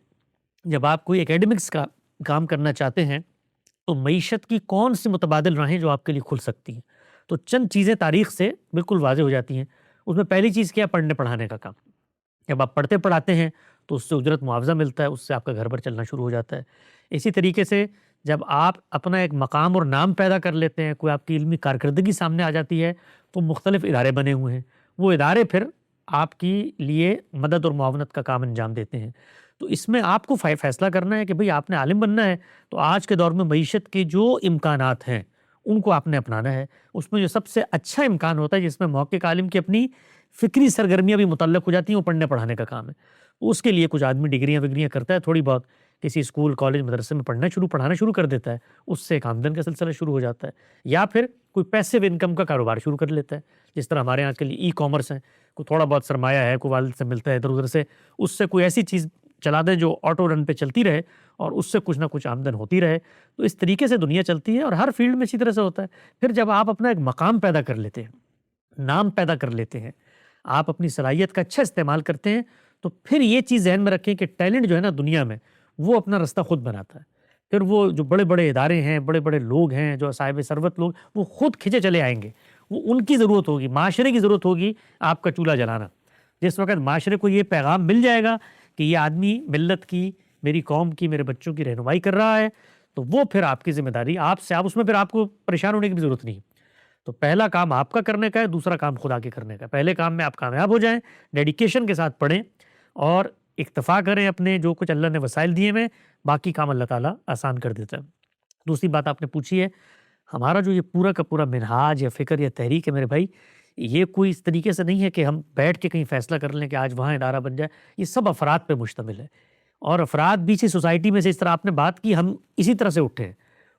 B: جب آپ کوئی اکیڈمکس کا کام کرنا چاہتے ہیں تو معیشت کی کون سی متبادل راہیں جو آپ کے لیے کھل سکتی ہیں. تو چند چیزیں تاریخ سے بالکل واضح ہو جاتی ہیں. اس میں پہلی چیز کیا؟ پڑھنے پڑھانے کا کام. جب آپ پڑھتے پڑھاتے ہیں تو اس سے اجرت معاوضہ ملتا ہے، اس سے آپ کا گھر بھر چلنا شروع ہو جاتا ہے. اسی طریقے سے جب آپ اپنا ایک مقام اور نام پیدا کر لیتے ہیں، کوئی آپ کی علمی کارکردگی سامنے آ جاتی ہے، تو مختلف ادارے بنے ہوئے ہیں، وہ ادارے پھر آپ کی لیے مدد اور معاونت کا کام انجام دیتے ہیں. تو اس میں آپ کو فیصلہ کرنا ہے کہ بھئی آپ نے عالم بننا ہے تو آج کے دور میں معیشت کے جو امکانات ہیں ان کو آپ نے اپنانا ہے. اس میں جو سب سے اچھا امکان ہوتا ہے جس میں محقق عالم کی اپنی فکری سرگرمیاں بھی متعلق ہو جاتی ہیں، وہ پڑھنے پڑھانے کا کام ہے. اس کے لیے کچھ آدمی ڈگریاں وگریاں کرتا ہے، تھوڑی بہت کسی اسکول کالج مدرسے میں پڑھانا شروع کر دیتا ہے، اس سے ایک آمدن کا سلسلہ شروع ہو جاتا ہے. یا پھر کوئی پیسیو انکم کا کاروبار شروع کر لیتا ہے، جس طرح ہمارے یہاں آج کل ای کامرس ہیں، کوئی تھوڑا بہت سرمایہ ہے، کوئی والد سے ملتا ہے ادھر ادھر سے، اس سے کوئی ایسی چیز چلا دیں جو آٹو رن پہ چلتی رہے اور اس سے کچھ نہ کچھ آمدن ہوتی رہے. تو اس طریقے سے دنیا چلتی ہے، اور ہر فیلڈ میں اسی طرح سے ہوتا ہے. پھر جب آپ اپنا ایک مقام پیدا کر لیتے ہیں، نام پیدا کر لیتے ہیں، آپ اپنی صلاحیت کا اچھا استعمال کرتے ہیں، تو پھر یہ چیز ذہن میں رکھیں کہ ٹیلنٹ جو ہے نا دنیا میں وہ اپنا رستہ خود بناتا ہے. پھر وہ جو بڑے بڑے ادارے ہیں، بڑے بڑے لوگ ہیں، جو صاحب ثروت لوگ، وہ خود کھنچے چلے آئیں گے. وہ ان کی ضرورت ہوگی، معاشرے کی ضرورت ہوگی آپ کا چولہا جلانا. جس وقت معاشرے کو یہ پیغام مل جائے گا کہ یہ آدمی ملت کی، میری قوم کی، میرے بچوں کی رہنمائی کر رہا ہے، تو وہ پھر آپ کی ذمہ داری آپ اس میں پھر آپ کو پریشان ہونے کی بھی ضرورت نہیں. تو پہلا کام آپ کا کرنے کا ہے، دوسرا کام خدا کے کرنے کا ہے. پہلے کام میں آپ کامیاب ہو جائیں، ڈیڈیکیشن کے ساتھ پڑھیں اور اکتفا کریں اپنے جو کچھ اللہ نے وسائل دیے میں، باقی کام اللہ تعالیٰ آسان کر دیتا ہے. دوسری بات آپ نے پوچھی ہے، ہمارا جو یہ پورا کا پورا منہاج یا فکر یا تحریک ہے میرے بھائی، یہ کوئی اس طریقے سے نہیں ہے کہ ہم بیٹھ کے کہیں فیصلہ کر لیں کہ آج وہاں ادارہ بن جائے. یہ سب افراد پہ مشتمل ہے، اور افراد بھی اسی سوسائٹی میں سے، اس طرح آپ نے بات کی، ہم اسی طرح سے اٹھے ہیں،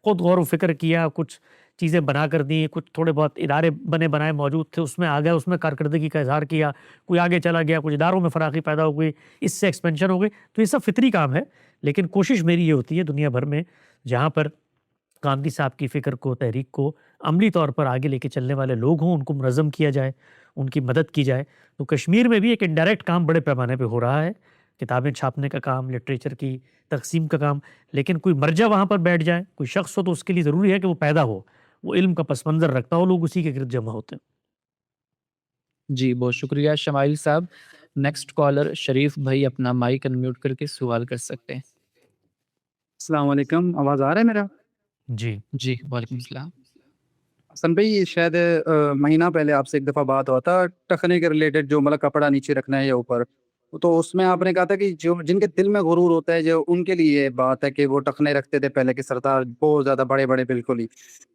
B: خود غور و فکر کیا، کچھ چیزیں بنا کر دیں، کچھ تھوڑے بہت ادارے بنے بنائے موجود تھے، اس میں آ گیا، اس میں کارکردگی کا اظہار کیا، کوئی آگے چلا گیا، کچھ اداروں میں فراخی پیدا ہو گئی، اس سے ایکسپینشن ہو گئی، تو یہ سب فطری کام ہے۔ لیکن کوشش میری یہ ہوتی ہے دنیا بھر میں جہاں پر گاندھی صاحب کی فکر کو، تحریک کو عملی طور پر آگے لے کے چلنے والے لوگ ہوں، ان کو منظم کیا جائے، ان کی مدد کی جائے۔ تو کشمیر میں بھی ایک انڈائریکٹ کام بڑے پیمانے پہ ہو رہا ہے، کتابیں چھاپنے کا کام، لٹریچر کی تقسیم کا کام، لیکن کوئی مرجع وہاں پر بیٹھ جائے، کوئی شخص ہو، تو اس کے لیے ضروری ہے کہ وہ پیدا ہو، وہ علم کا پس منظر رکھتا ہو، لوگ اسی کے گرد جمع ہوتے ہیں۔
A: جی بہت شکریہ شمائل صاحب۔ نیکسٹ کالر شریف بھائی، اپنا مائک انمیوٹ کر کے سوال کر سکتے ہیں۔
I: السلام علیکم، آواز آ رہا ہے میرا؟
B: جی
A: جی وعلیکم السلام۔
I: حسن بھائی شاید مہینہ پہلے آپ سے ایک دفعہ بات ہوا تھا ٹخنے کے ریلیٹڈ، جو مطلب کپڑا نیچے رکھنا ہے یا اوپر، تو اس میں آپ نے کہا تھا کہ جو جن کے دل میں غرور ہوتا ہے، جو ان کے لیے یہ بات ہے کہ وہ ٹخنے رکھتے تھے پہلے کے سردار، بہت زیادہ بڑے بڑے بالکل ہی۔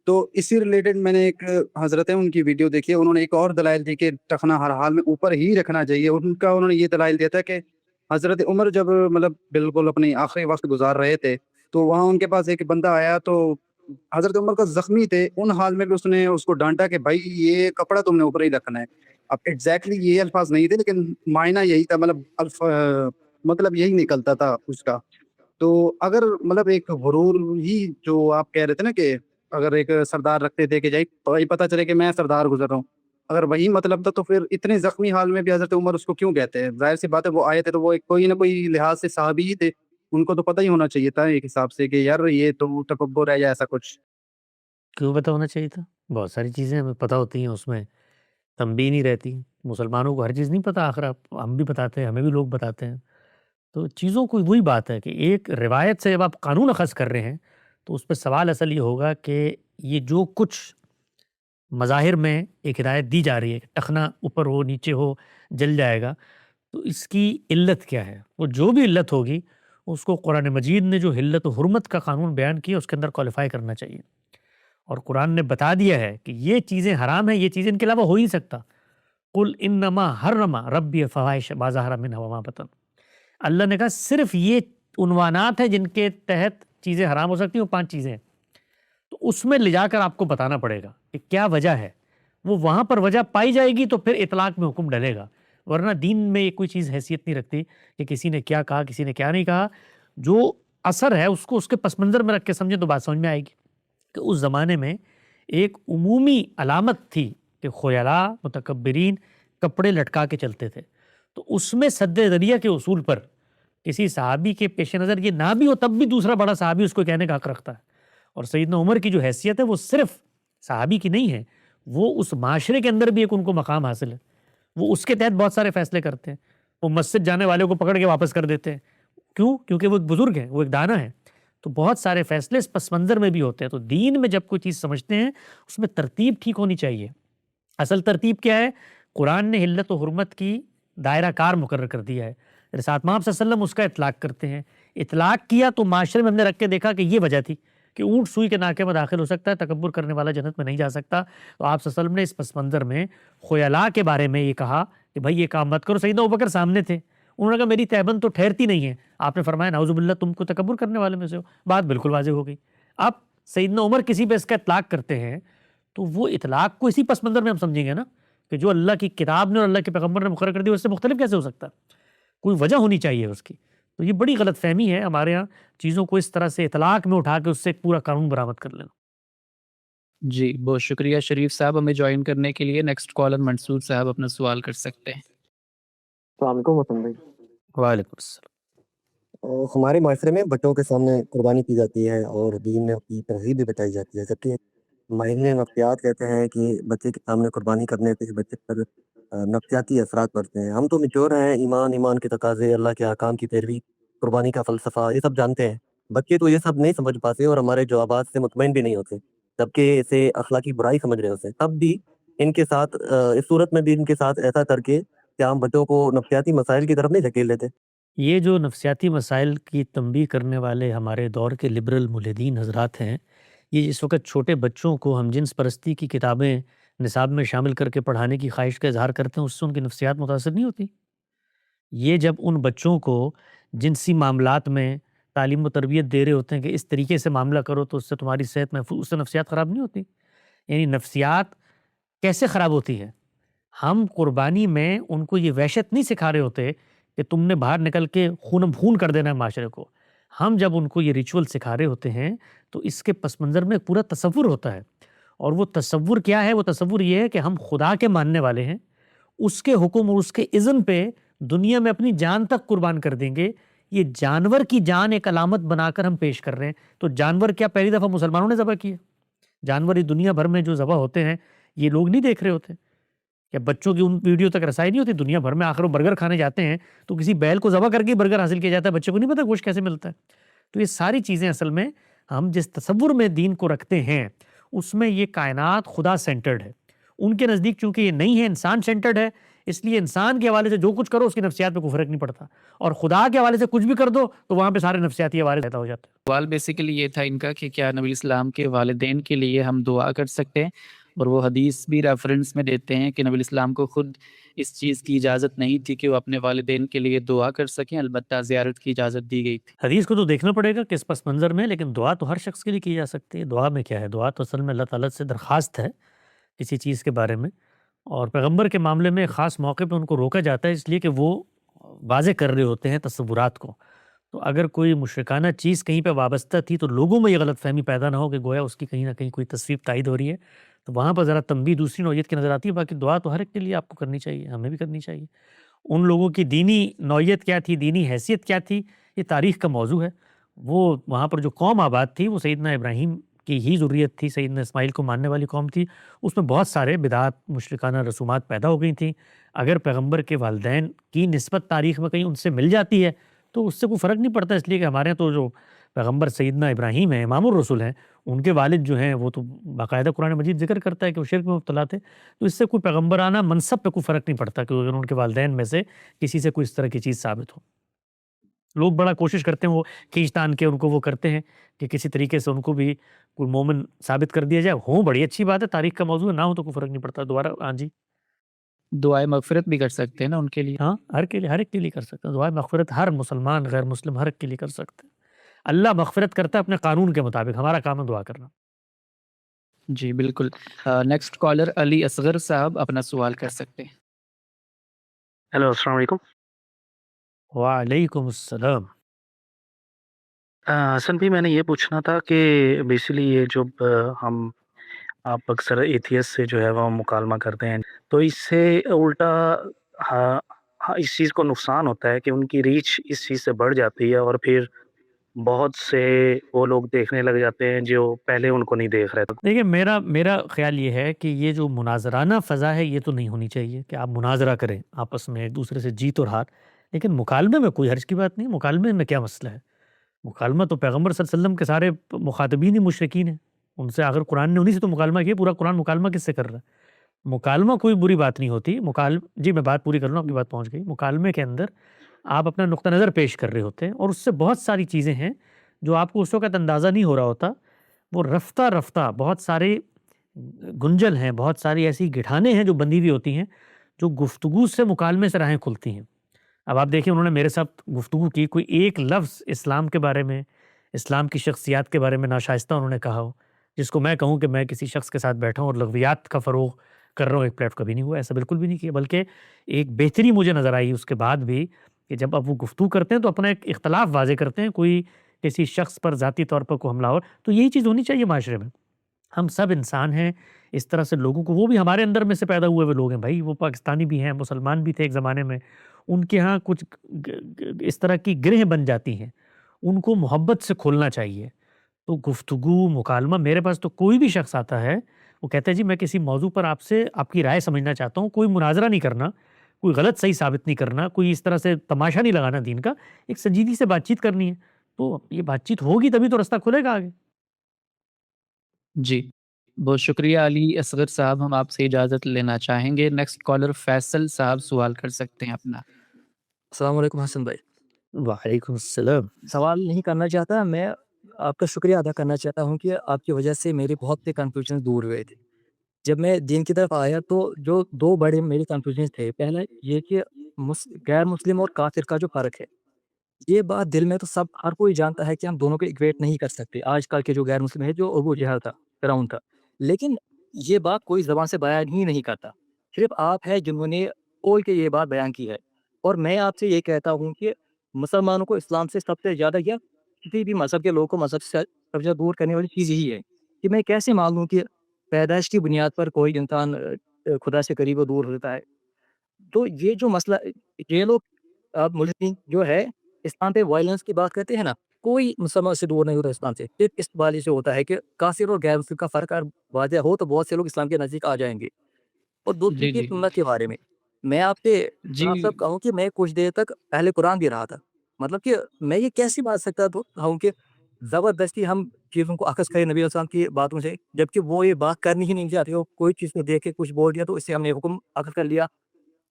I: تو اسی ریلیٹڈ میں نے ایک حضرت ہے ان کی ویڈیو دیکھی ہے، انہوں نے ایک اور دلائل دی کہ ٹخنا ہر حال میں اوپر ہی رکھنا چاہیے۔ انہوں نے یہ دلائل دیا تھا کہ حضرت عمر جب مطلب بالکل اپنی آخری وقت گزار رہے تھے، تو وہاں ان کے پاس ایک بندہ آیا، تو حضرت عمر کا زخمی تھے، ان حال میں بھی اس نے اس کو ڈانٹا کہ بھائی یہ کپڑا تم نے اوپر ہی رکھنا ہے۔ اب ایگزیکٹلی یہ الفاظ نہیں تھے، لیکن معنی یہی تھا، مطلب یہی نکلتا تھا اس کا۔ تو اگر مطلب ایک غرور ہی جو آپ کہہ رہے تھے نا کہ اگر ایک سردار رکھتے تھے کہ جائی پتہ چلے کہ میں سردار گزر رہا ہوں، اگر وہی مطلب تھا تو پھر اتنے زخمی حال میں بھی حضرت عمر اس کو کیوں کہتے ہیں؟ ظاہر سی بات ہے وہ آئے تھے تو وہ کوئی نہ کوئی لحاظ سے صحابی ہی تھے، ان کو تو پتہ ہی ہونا چاہیے تھا ایک حساب سے کہ یار یہ تو تکبر ہے یا ایسا کچھ۔
B: کیوں پتہ ہونا چاہیے تھا؟ بہت ساری چیزیں ہمیں پتہ ہوتی ہیں، اس میں تنبیہ نہیں رہتی۔ مسلمانوں کو ہر چیز نہیں پتہ، آخر ہم بھی بتاتے ہیں، ہمیں بھی لوگ بتاتے ہیں۔ تو چیزوں کو وہی بات ہے کہ ایک روایت سے جب آپ قانون اخذ کر رہے ہیں تو اس پہ سوال اصل یہ ہوگا کہ یہ جو کچھ مظاہر میں ایک ہدایت دی جا رہی ہے کہ ٹخنا اوپر ہو، نیچے ہو، جل جائے گا، تو اس کی علت کیا ہے؟ وہ جو بھی علت ہوگی اس کو قرآن مجید نے جو حلت و حرمت کا قانون بیان کیا اس کے اندر کوالیفائی کرنا چاہیے، اور قرآن نے بتا دیا ہے کہ یہ چیزیں حرام ہیں، یہ چیزیں ان کے علاوہ ہو ہی نہیں سکتا۔ قل انما حرم ربی فواحش ما ظہر منها وما بطن، اللہ نے کہا صرف یہ عنوانات ہیں جن کے تحت چیزیں حرام ہو سکتی ہیں، وہ 5 چیزیں ہیں، تو اس میں لے جا کر آپ کو بتانا پڑے گا کہ کیا وجہ ہے۔ وہ وہاں پر وجہ پائی جائے گی تو پھر اطلاق میں حکم ڈلے گا، ورنہ دین میں یہ کوئی چیز حیثیت نہیں رکھتی کہ کسی نے کیا کہا، کسی نے کیا نہیں کہا۔ جو اثر ہے اس کو اس کے پس منظر میں رکھ کے سمجھیں تو بات سمجھ میں آئے گی کہ اس زمانے میں ایک عمومی علامت تھی کہ خیلاء، متکبرین کپڑے لٹکا کے چلتے تھے، تو اس میں سد ذریعہ کے اصول پر کسی صحابی کے پیش نظر یہ نہ بھی ہو تب بھی دوسرا بڑا صحابی اس کو کہنے کا حق رکھتا ہے۔ اور سیدنا عمر کی جو حیثیت ہے وہ صرف صحابی کی نہیں ہے، وہ اس معاشرے کے اندر بھی ایک ان کو مقام حاصل ہے، وہ اس کے تحت بہت سارے فیصلے کرتے ہیں۔ وہ مسجد جانے والے کو پکڑ کے واپس کر دیتے ہیں، کیوں؟ کیونکہ وہ ایک بزرگ ہیں، وہ ایک دانا ہے۔ تو بہت سارے فیصلے اس پس منظر میں بھی ہوتے ہیں۔ تو دین میں جب کوئی چیز سمجھتے ہیں اس میں ترتیب ٹھیک ہونی چاہیے۔ اصل ترتیب کیا ہے؟ قرآن نے حلت و حرمت کی دائرہ کار مقرر کر دیا ہے، رسالت مآب صلی اللہ علیہ وسلم اس کا اطلاق کرتے ہیں۔ اطلاق کیا تو معاشرے میں ہم نے رکھ کے دیکھا کہ یہ وجہ تھی کہ اونٹ سوئی کے ناکے میں داخل ہو سکتا ہے، تکبر کرنے والا جنت میں نہیں جا سکتا۔ تو آپ صلی اللہ علیہ وسلم نے اس پس منظر میں خیلاء کے بارے میں یہ کہا کہ بھائی یہ کام مت کرو۔ سیدنا ابوبکر سامنے تھے، انہوں نے کہا میری تہبند تو ٹھہرتی نہیں ہے، آپ نے فرمایا نعوذ باللہ تم کو تکبر کرنے والے میں سے ہو، بات بالکل واضح ہو گئی۔ اب سیدنا عمر کسی پہ اس کا اطلاق کرتے ہیں تو وہ اطلاق کو اسی پس منظر میں ہم سمجھیں گے نا کہ جو اللہ کی کتاب نے اور اللہ کے پیغمبر نے مقرر کر دیا اس سے مختلف کیسے ہو سکتا ہے؟ کوئی وجہ ہونی چاہیے اس کی۔ تو یہ بڑی غلط فہمی ہے ہمارے ہاں، چیزوں کو اس طرح سے اطلاق میں اٹھا کے اس سے ایک پورا قانون برآمد کر لینا۔
A: جی بہت شکریہ شریف صاحب ہمیں جوائن کرنے کے لیے۔ نیکسٹ کالر منصور صاحب اپنا سوال کر سکتے ہیں۔
J: السلام علیکم وسلم بھائی۔
B: وعلیکم السلام۔
J: ہمارے معاشرے میں بچوں کے سامنے قربانی کی جاتی ہے اور دین میں کی ترغیب بھی بتائی جاتی ہے، جبکہ ماہرین نفسیات کہتے ہیں کہ بچے کے سامنے قربانی کرنے سے بچے پر نفسیاتی اثرات پڑتے ہیں۔ ہم تو میچور ہیں، ایمان کے تقاضے، اللہ کے احکام کی پیروی، قربانی کا فلسفہ یہ سب جانتے ہیں۔ بچے تو یہ سب نہیں سمجھ پاتے اور ہمارے جوابات سے مطمئن بھی نہیں ہوتے، جبکہ اسے اخلاقی برائی سمجھ رہے ہوتے ہیں۔ تب بھی ان کے ساتھ اس صورت میں بھی ان کے ساتھ ایسا کر کے کیا ہم بچوں کو نفسیاتی مسائل کی طرف نہیں دھکیل لیتے؟
B: یہ جو نفسیاتی مسائل کی تنبیہ کرنے والے ہمارے دور کے لبرل ملحدین حضرات ہیں، یہ اس وقت چھوٹے بچوں کو ہم جنس پرستی کی کتابیں نصاب میں شامل کر کے پڑھانے کی خواہش کا اظہار کرتے ہیں، اس سے ان کی نفسیات متاثر نہیں ہوتی؟ یہ جب ان بچوں کو جنسی معاملات میں تعلیم و تربیت دے رہے ہوتے ہیں کہ اس طریقے سے معاملہ کرو تو اس سے تمہاری صحت محفوظ، اس سے نفسیات خراب نہیں ہوتی؟ یعنی نفسیات کیسے خراب ہوتی ہے. ہم قربانی میں ان کو یہ وحشت نہیں سکھا رہے ہوتے کہ تم نے باہر نکل کے خون کر دینا ہے معاشرے کو. ہم جب ان کو یہ ریچول سکھا رہے ہوتے ہیں تو اس کے پس منظر میں ایک پورا تصور ہوتا ہے, اور وہ تصور کیا ہے؟ وہ تصور یہ ہے کہ ہم خدا کے ماننے والے ہیں, اس کے حکم اور اس کے اذن پہ دنیا میں اپنی جان تک قربان کر دیں گے. یہ جانور کی جان ایک علامت بنا کر ہم پیش کر رہے ہیں. تو جانور کیا پہلی دفعہ مسلمانوں نے ذبح کیے؟ جانور اس دنیا بھر میں جو ذبح ہوتے ہیں یہ لوگ نہیں دیکھ رہے ہوتے کہ بچوں کی ان ویڈیو تک رسائی نہیں ہوتی دنیا بھر میں. آخر وہ برگر کھانے جاتے ہیں تو کسی بیل کو ذبح کر کے برگر حاصل کیا جاتا ہے, بچے کو نہیں پتا گوشت کیسے ملتا ہے. تو یہ ساری چیزیں اصل میں ہم جس تصور میں دین کو رکھتے ہیں اس میں یہ کائنات خدا سینٹرڈ ہے. ان کے نزدیک چونکہ یہ نہیں ہے, انسان سینٹرڈ ہے, اس لیے انسان کے حوالے سے جو کچھ کرو اس کی نفسیات پہ کوئی فرق نہیں پڑتا, اور خدا کے حوالے سے کچھ بھی کر دو تو وہاں پہ سارے نفسیاتی حوالے پیدا ہو جاتے ہیں.
A: سوال بیسیکلی یہ تھا ان کا کہ کیا نبی اسلام کے والدین کے لیے ہم دعا کر سکتے ہیں, اور وہ حدیث بھی ریفرنس میں دیتے ہیں کہ نبی اسلام کو خود اس چیز کی اجازت نہیں تھی کہ وہ اپنے والدین کے لیے دعا کر سکیں, البتہ زیارت کی اجازت دی گئی تھی.
B: حدیث کو تو دیکھنا پڑے گا کس پس منظر میں, لیکن دعا تو ہر شخص کے لیے کی جا سکتی ہے. دعا میں کیا ہے؟ دعا تو اصل میں اللہ تعالیٰ سے درخواست ہے کسی چیز کے بارے میں, اور پیغمبر کے معاملے میں خاص موقع پہ ان کو روکا جاتا ہے اس لیے کہ وہ واضح کر رہے ہوتے ہیں تصورات کو. تو اگر کوئی مشرکانہ چیز کہیں پہ وابستہ تھی تو لوگوں میں یہ غلط فہمی پیدا نہ ہو کہ گویا اس کی کہیں نہ کہیں کوئی تصویر تائید ہو رہی ہے, تو وہاں پر ذرا تنبیہ دوسری نوعیت کی نظر آتی ہے. باقی دعا تو ہر ایک کے لیے آپ کو کرنی چاہیے, ہمیں بھی کرنی چاہیے. ان لوگوں کی دینی نوعیت کیا تھی, دینی حیثیت کیا تھی, یہ تاریخ کا موضوع ہے. وہ وہاں پر جو قوم آباد تھی وہ سیدنا ابراہیم کی ہی ذریت تھی, سیدنا اسماعیل کو ماننے والی قوم تھی. اس میں بہت سارے بدعات مشرکانہ رسومات پیدا ہو گئی تھیں. اگر پیغمبر کے والدین کی نسبت تاریخ میں کہیں ان سے مل جاتی ہے تو اس سے کوئی فرق نہیں پڑتا, اس لیے کہ ہمارے یہاں تو جو پیغمبر سیدنا ابراہیم ہیں, امام الرسول ہیں, ان کے والد جو ہیں وہ تو باقاعدہ قرآن مجید ذکر کرتا ہے کہ وہ شرک میں مبتلا تھے. تو اس سے کوئی پیغمبرانہ منصب پہ کوئی فرق نہیں پڑتا کہ اگر ان کے والدین میں سے کسی سے کوئی اس طرح کی چیز ثابت ہو. لوگ بڑا کوشش کرتے ہیں, وہ کھینچ تان کے ان کو وہ کرتے ہیں کہ کسی طریقے سے ان کو بھی کوئی مومن ثابت کر دیا جائے. ہوں بڑی اچھی بات ہے, تاریخ کا موضوع ہے, نہ ہو تو کوئی فرق نہیں پڑتا. دوبارہ ہاں جی,
A: دعائے مغفرت بھی کر سکتے ہیں نا ان کے لیے؟
B: ہاں ہر ایک کے لیے کر سکتے ہیں. دعائے مغفرت ہر مسلمان غیر مسلم ہر ایک کے لیے کر سکتے ہیں. اللہ مغفرت کرتا ہے اپنے قانون کے مطابق, ہمارا کام ہے دعا کرنا.
A: جی بالکل. نیکسٹ کالر علی اصغر صاحب اپنا سوال کر سکتے ہیں.
C: ہیلو, السلام علیکم.
B: وعلیکم السلام.
K: حسن بھی میں نے یہ پوچھنا تھا کہ بیسیکلی یہ جو ہم آپ اکثر ایتھیس سے جو ہے وہ مکالمہ کرتے ہیں, تو اس سے الٹا اس چیز کو نقصان ہوتا ہے کہ ان کی ریچ اس چیز سے بڑھ جاتی ہے, اور پھر بہت سے وہ لوگ دیکھنے لگ جاتے ہیں جو پہلے ان کو نہیں دیکھ رہے تھے.
B: دیکھیں میرا خیال یہ ہے کہ یہ جو مناظرانہ فضا ہے یہ تو نہیں ہونی چاہیے کہ آپ مناظرہ کریں آپس میں ایک دوسرے سے جیت اور ہار, لیکن مکالمے میں کوئی حرج کی بات نہیں. مکالمے میں کیا مسئلہ ہے؟ مکالمہ تو پیغمبر صلی اللہ علیہ وسلم کے سارے مخاطبین ہی مشرکین ہیں, ان سے آخر قرآن نے انہی سے تو مکالمہ کیا. پورا قرآن مکالمہ کس سے کر رہا ہے؟ مکالمہ کوئی بری بات نہیں ہوتی. جی میں بات پوری کر لوں, آپ کی بات پہنچ گئی. مکالمے کے اندر آپ اپنا نقطہ نظر پیش کر رہے ہوتے ہیں, اور اس سے بہت ساری چیزیں ہیں جو آپ کو اس وقت اندازہ نہیں ہو رہا ہوتا, وہ رفتہ رفتہ بہت سارے گنجل ہیں, بہت ساری ایسی گٹھانے ہیں جو بندھی ہوئی ہوتی ہیں, جو گفتگو سے مکالمے سے راہیں کھلتی ہیں. اب آپ دیکھیں انہوں نے میرے ساتھ گفتگو کی, کوئی ایک لفظ اسلام کے بارے میں, اسلام کی شخصیات کے بارے میں ناشائستہ انہوں نے کہا ہو جس کو میں کہوں کہ میں کسی شخص کے ساتھ بیٹھا ہوں اور لغویات کا فروغ کر رہا ہوں, ایک پلیٹ کبھی نہیں ہوا, ایسا بالکل بھی نہیں کیا. بلکہ ایک بہتری مجھے نظر آئی اس کے بعد بھی کہ جب آپ وہ گفتگو کرتے ہیں تو اپنا ایک اختلاف واضح کرتے ہیں, کوئی کسی شخص پر ذاتی طور پر کوئی حملہ ہو. تو یہی چیز ہونی چاہیے معاشرے میں. ہم سب انسان ہیں, اس طرح سے لوگوں کو, وہ بھی ہمارے اندر میں سے پیدا ہوئے ہوئے لوگ ہیں بھائی, وہ پاکستانی بھی ہیں, مسلمان بھی تھے ایک زمانے میں, ان کے ہاں کچھ اس طرح کی گرہیں بن جاتی ہیں, ان کو محبت سے کھولنا چاہیے. تو گفتگو مکالمہ, میرے پاس تو کوئی بھی شخص آتا ہے وہ کہتا ہے جی میں کسی موضوع پر آپ سے آپ کی رائے سمجھنا چاہتا ہوں, کوئی مناظرہ نہیں کرنا, کوئی غلط صحیح ثابت نہیں کرنا, کوئی اس طرح سے تماشا نہیں لگانا دین کا, ایک سنجیدگی سے بات چیت کرنی ہے. تو یہ بات چیت ہوگی تبھی تو رستہ کھلے گا آگے.
A: جی بہت شکریہ علی اصغر صاحب, ہم آپ سے اجازت لینا چاہیں گے. نیکسٹ کالر فیصل صاحب سوال کر سکتے ہیں اپنا.
L: السلام علیکم حسن بھائی.
B: وعلیکم السلام.
L: سوال نہیں کرنا چاہتا, میں آپ کا شکریہ ادا کرنا چاہتا ہوں کہ آپ کی وجہ سے میرے بہت سے کنفیوژن دور ہوئے تھے. جب میں دین کی طرف آیا تو جو دو بڑے میرے کنفیوژن تھے, پہلا یہ کہ غیر مسلم اور کافر کا جو فرق ہے, یہ بات دل میں تو سب ہر کوئی جانتا ہے کہ ہم دونوں کو ایکویٹ نہیں کر سکتے. آج کل کے جو غیر مسلم ہے, جو ابو جہل تھا, فرعون تھا, لیکن یہ بات کوئی زبان سے بیان ہی نہیں کرتا، صرف آپ ہیں جنہوں نے کھول کے یہ بات بیان کی ہے۔ اور میں آپ سے یہ کہتا ہوں کہ مسلمانوں کو اسلام سے سب سے زیادہ یا کسی بھی مذہب کے لوگوں کو مذہب سے سب سے زیادہ دور کرنے والی چیز یہی ہے کہ میں کیسے مان لوں کہ پیدائش کی بنیاد پر کوئی انسان خدا سے قریب و دور ہوتا ہے۔ تو یہ جو مسئلہ، یہ لوگ ملحدین جو ہے اسلام پہ وائلنس کی بات کرتے ہیں نا، کوئی مسلمان سے دور نہیں ہوتا اسلام سے، صرف اس والی سے ہوتا ہے کہ کافر اور غیر مسلم کا فرق اگر واضح ہو تو بہت سے لوگ اسلام کے نزدیک آ جائیں گے۔ اور دوسری
A: جی
L: چیز
A: جی
L: سنت کے بارے میں آپ سے
A: جی
L: آپ سب کہوں کہ میں کچھ دیر تک اہل قرآن بھی رہا تھا، مطلب کہ میں یہ کیسی بات سکتا ہوں کہ زبردستی ہم چیزوں کو اخذ کریں نبی علیہ السلام کی باتوں سے، جبکہ وہ یہ بات کرنی ہی نہیں چاہتے ہو، کوئی چیز کو دیکھ کے کچھ بول دیا تو اس سے ہم نے حکم اخذ کر لیا۔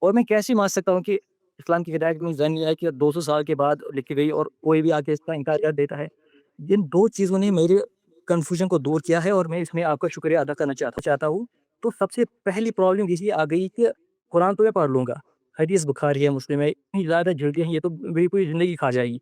L: اور میں کیسے مان سکتا ہوں کہ اسلام کی ہدایت میں ذہن ہے کہ 200 سال کے بعد لکھی گئی اور کوئی بھی آگے اس کا انکار کر دیتا ہے۔ جن دو چیزوں نے میرے کنفیوژن کو دور کیا ہے اور میں اس میں آپ کا شکریہ ادا کرنا چاہتا ہوں۔ تو سب سے پہلی پرابلم یہ آ گئی کہ قرآن تو میں پڑھ لوں گا، حدیث بخاری ہے، مسلم ہے، اتنی زیادہ جلدی ہیں، یہ تو میری پوری زندگی کھا جائے گی۔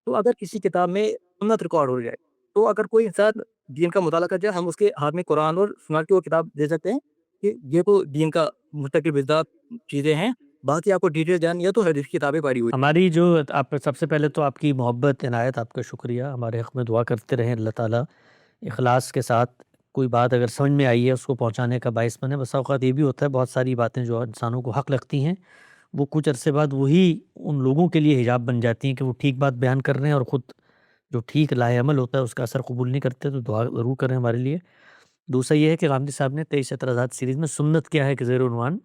L: تو اگر کسی کتاب میں سنت ریکارڈ ہو جائے تو اگر کوئی انسان دین کا مطالعہ کر جائے، ہم اس کے ہاتھ میں قرآن اور سنت کی وہ کتاب دے سکتے ہیں کہ یہ تو دین کا مستقل بذات چیزیں ہیں، باقی آپ کو ڈیٹیل جاننی ہے تو حدیث کی کتابیں پڑھی ہوئی۔
B: ہماری جو آپ سب سے پہلے تو آپ کی محبت عنایت، آپ کا شکریہ، ہمارے حق میں دعا کرتے رہیں اللہ تعالیٰ اخلاص کے ساتھ کوئی بات اگر سمجھ میں آئی ہے اس کو پہنچانے کا باعث بنے۔ بسا اوقات یہ بھی ہوتا ہے بہت ساری باتیں جو انسانوں کو حق لگتی ہیں وہ کچھ عرصے بعد وہی ان لوگوں کے لیے حجاب بن جاتی ہیں کہ وہ ٹھیک بات بیان کر رہے ہیں اور خود جو ٹھیک لائے عمل ہوتا ہے اس کا اثر قبول نہیں کرتے، تو دعا ضرور کریں ہمارے لیے۔ دوسرا یہ ہے کہ غامدی صاحب نے 23 اعتراضات سیریز میں سنت کیا ہے کہ زیر عنوان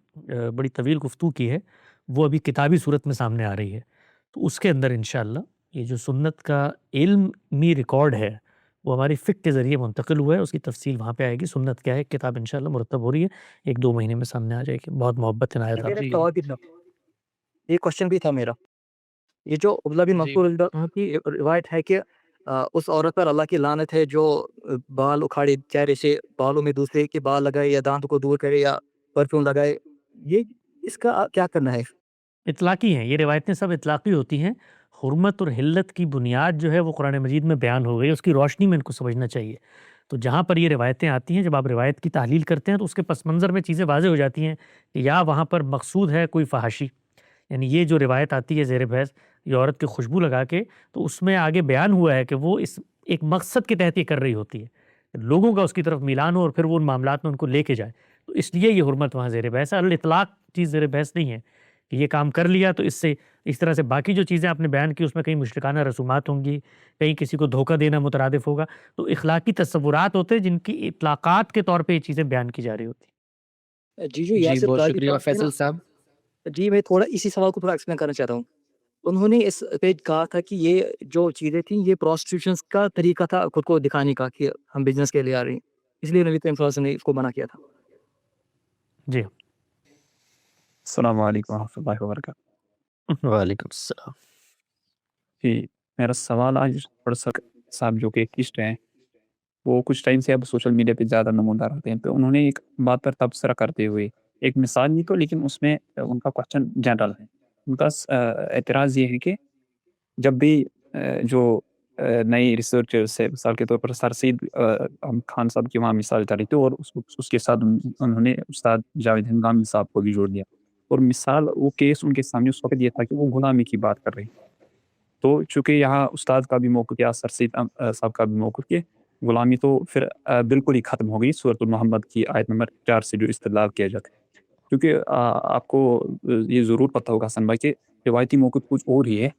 B: بڑی طویل گفتگو کی ہے، وہ ابھی کتابی صورت میں سامنے آ رہی ہے، تو اس کے اندر انشاءاللہ یہ جو سنت کا علمی ریکارڈ ہے وہ ہماری فقہ کے ذریعے منتقل ہوا ہے، اس کی تفصیل وہاں پہ آئے گی۔ سنت کیا ہے کتاب انشاءاللہ مرتب ہو رہی ہے، 1-2 مہینے میں سامنے آ جائے گی۔ بہت محبت عنایت آپ
L: میرا
B: سے۔
L: ایک سوال بھی تھا، یہ کوشچن بھی تھا میرا، یہ جو عبداللہ بن
A: جی
L: مسعود رضی اللہ عنہ کی روایت ہے کہ اس عورت پر اللہ کی لعنت ہے جو بال اکھاڑے چہرے سے، بالوں میں دوسرے کے بال لگائے یا دانت کو دور کرے یا پرفیوم لگائے، یہ اس کا کیا کرنا ہے؟
B: اطلاقی ہیں، یہ روایتیں سب اطلاقی ہوتی ہیں۔ حرمت اور حلت کی بنیاد جو ہے وہ قرآن مجید میں بیان ہو گئی، اس کی روشنی میں ان کو سمجھنا چاہیے۔ تو جہاں پر یہ روایتیں آتی ہیں، جب آپ روایت کی تحلیل کرتے ہیں تو اس کے پس منظر میں چیزیں واضح ہو جاتی ہیں کہ یا وہاں پر مقصود ہے کوئی فحاشی، یعنی یہ جو روایت آتی ہے زیر بحث یہ عورت کی خوشبو لگا کے، تو اس میں آگے بیان ہوا ہے کہ وہ اس ایک مقصد کے تحت یہ کر رہی ہوتی ہے، لوگوں کا اس کی طرف میلان ہو اور پھر وہ ان معاملات میں ان کو لے کے جائے، تو اس لیے یہ حرمت وہاں زیر بحث ہے۔ الاطلاق چیز زیر بحث نہیں ہے کہ یہ کام کر لیا تو اس سے اس طرح سے باقی جو چیزیں آپ نے بیان کی اس میں کہیں مشرکانہ رسومات ہوں گی، کہیں کسی کو دھوکہ دینا مترادف ہوگا، تو اخلاقی تصورات ہوتے ہیں جن کی اطلاقات کے طور پہ یہ چیزیں بیان کی جا رہی ہوتی ہیں۔
L: جی
A: جی
L: یاسر
A: بہت
L: قاضی
A: شکریہ
L: صاحب نے نا،
A: فیصل صاحب۔
L: جی میں تھوڑا اسی سوال کو تھوڑا ایکسپلین کرنا چاہتا ہوں۔ انہوں نے اس پہ کہا تھا کہ یہ جو چیزیں تھیں یہ پروسٹیوشنس کا طریقہ تھا خود کو دکھانے کا کہ ہم بزنس کے لیے آ رہے ہیں، اس لیے نبی کریم صلی اللہ علیہ وسلم نے اس کو منع کیا تھا۔
B: جی
H: السلام علیکم ورحمۃ اللہ وبرکاتہ۔
B: وعلیکم السلام۔
H: جی میرا سوال آج تھوڑا سا صاحب جو کہ ایتھیسٹ ہیں وہ کچھ ٹائم سے اب سوشل میڈیا پہ زیادہ نمودار ہوتے ہیں، تو انہوں نے ایک بات پر تبصرہ کرتے ہوئے ایک مثال نہیں تو لیکن اس میں ان کا کوشچن جنرل ہے، ان کا اعتراض یہ ہے کہ جب بھی جو نئی ریسرچرس ہے، مثال کے طور پر سر سید خان صاحب کی وہاں مثال چل رہی تھی اور اس کے ساتھ انہوں نے استاد جاوید ہنگامی صاحب کو بھی جوڑ دیا، اور مثال وہ کیس ان کے سامنے اس وقت یہ تھا کہ وہ غلامی کی بات کر رہے ہیں، تو چونکہ یہاں استاد کا بھی موقف یا سر سید صاحب کا بھی موقف کہ غلامی تو پھر بالکل ہی ختم ہو گئی سورۃ المحمد کی آیت نمبر 4 سے جو استدلال کیا جاتا ہے، کیونکہ آپ کو یہ ضرور پتہ ہوگا حسن بھائی کہ روایتی موقف کچھ اور ہی ہے،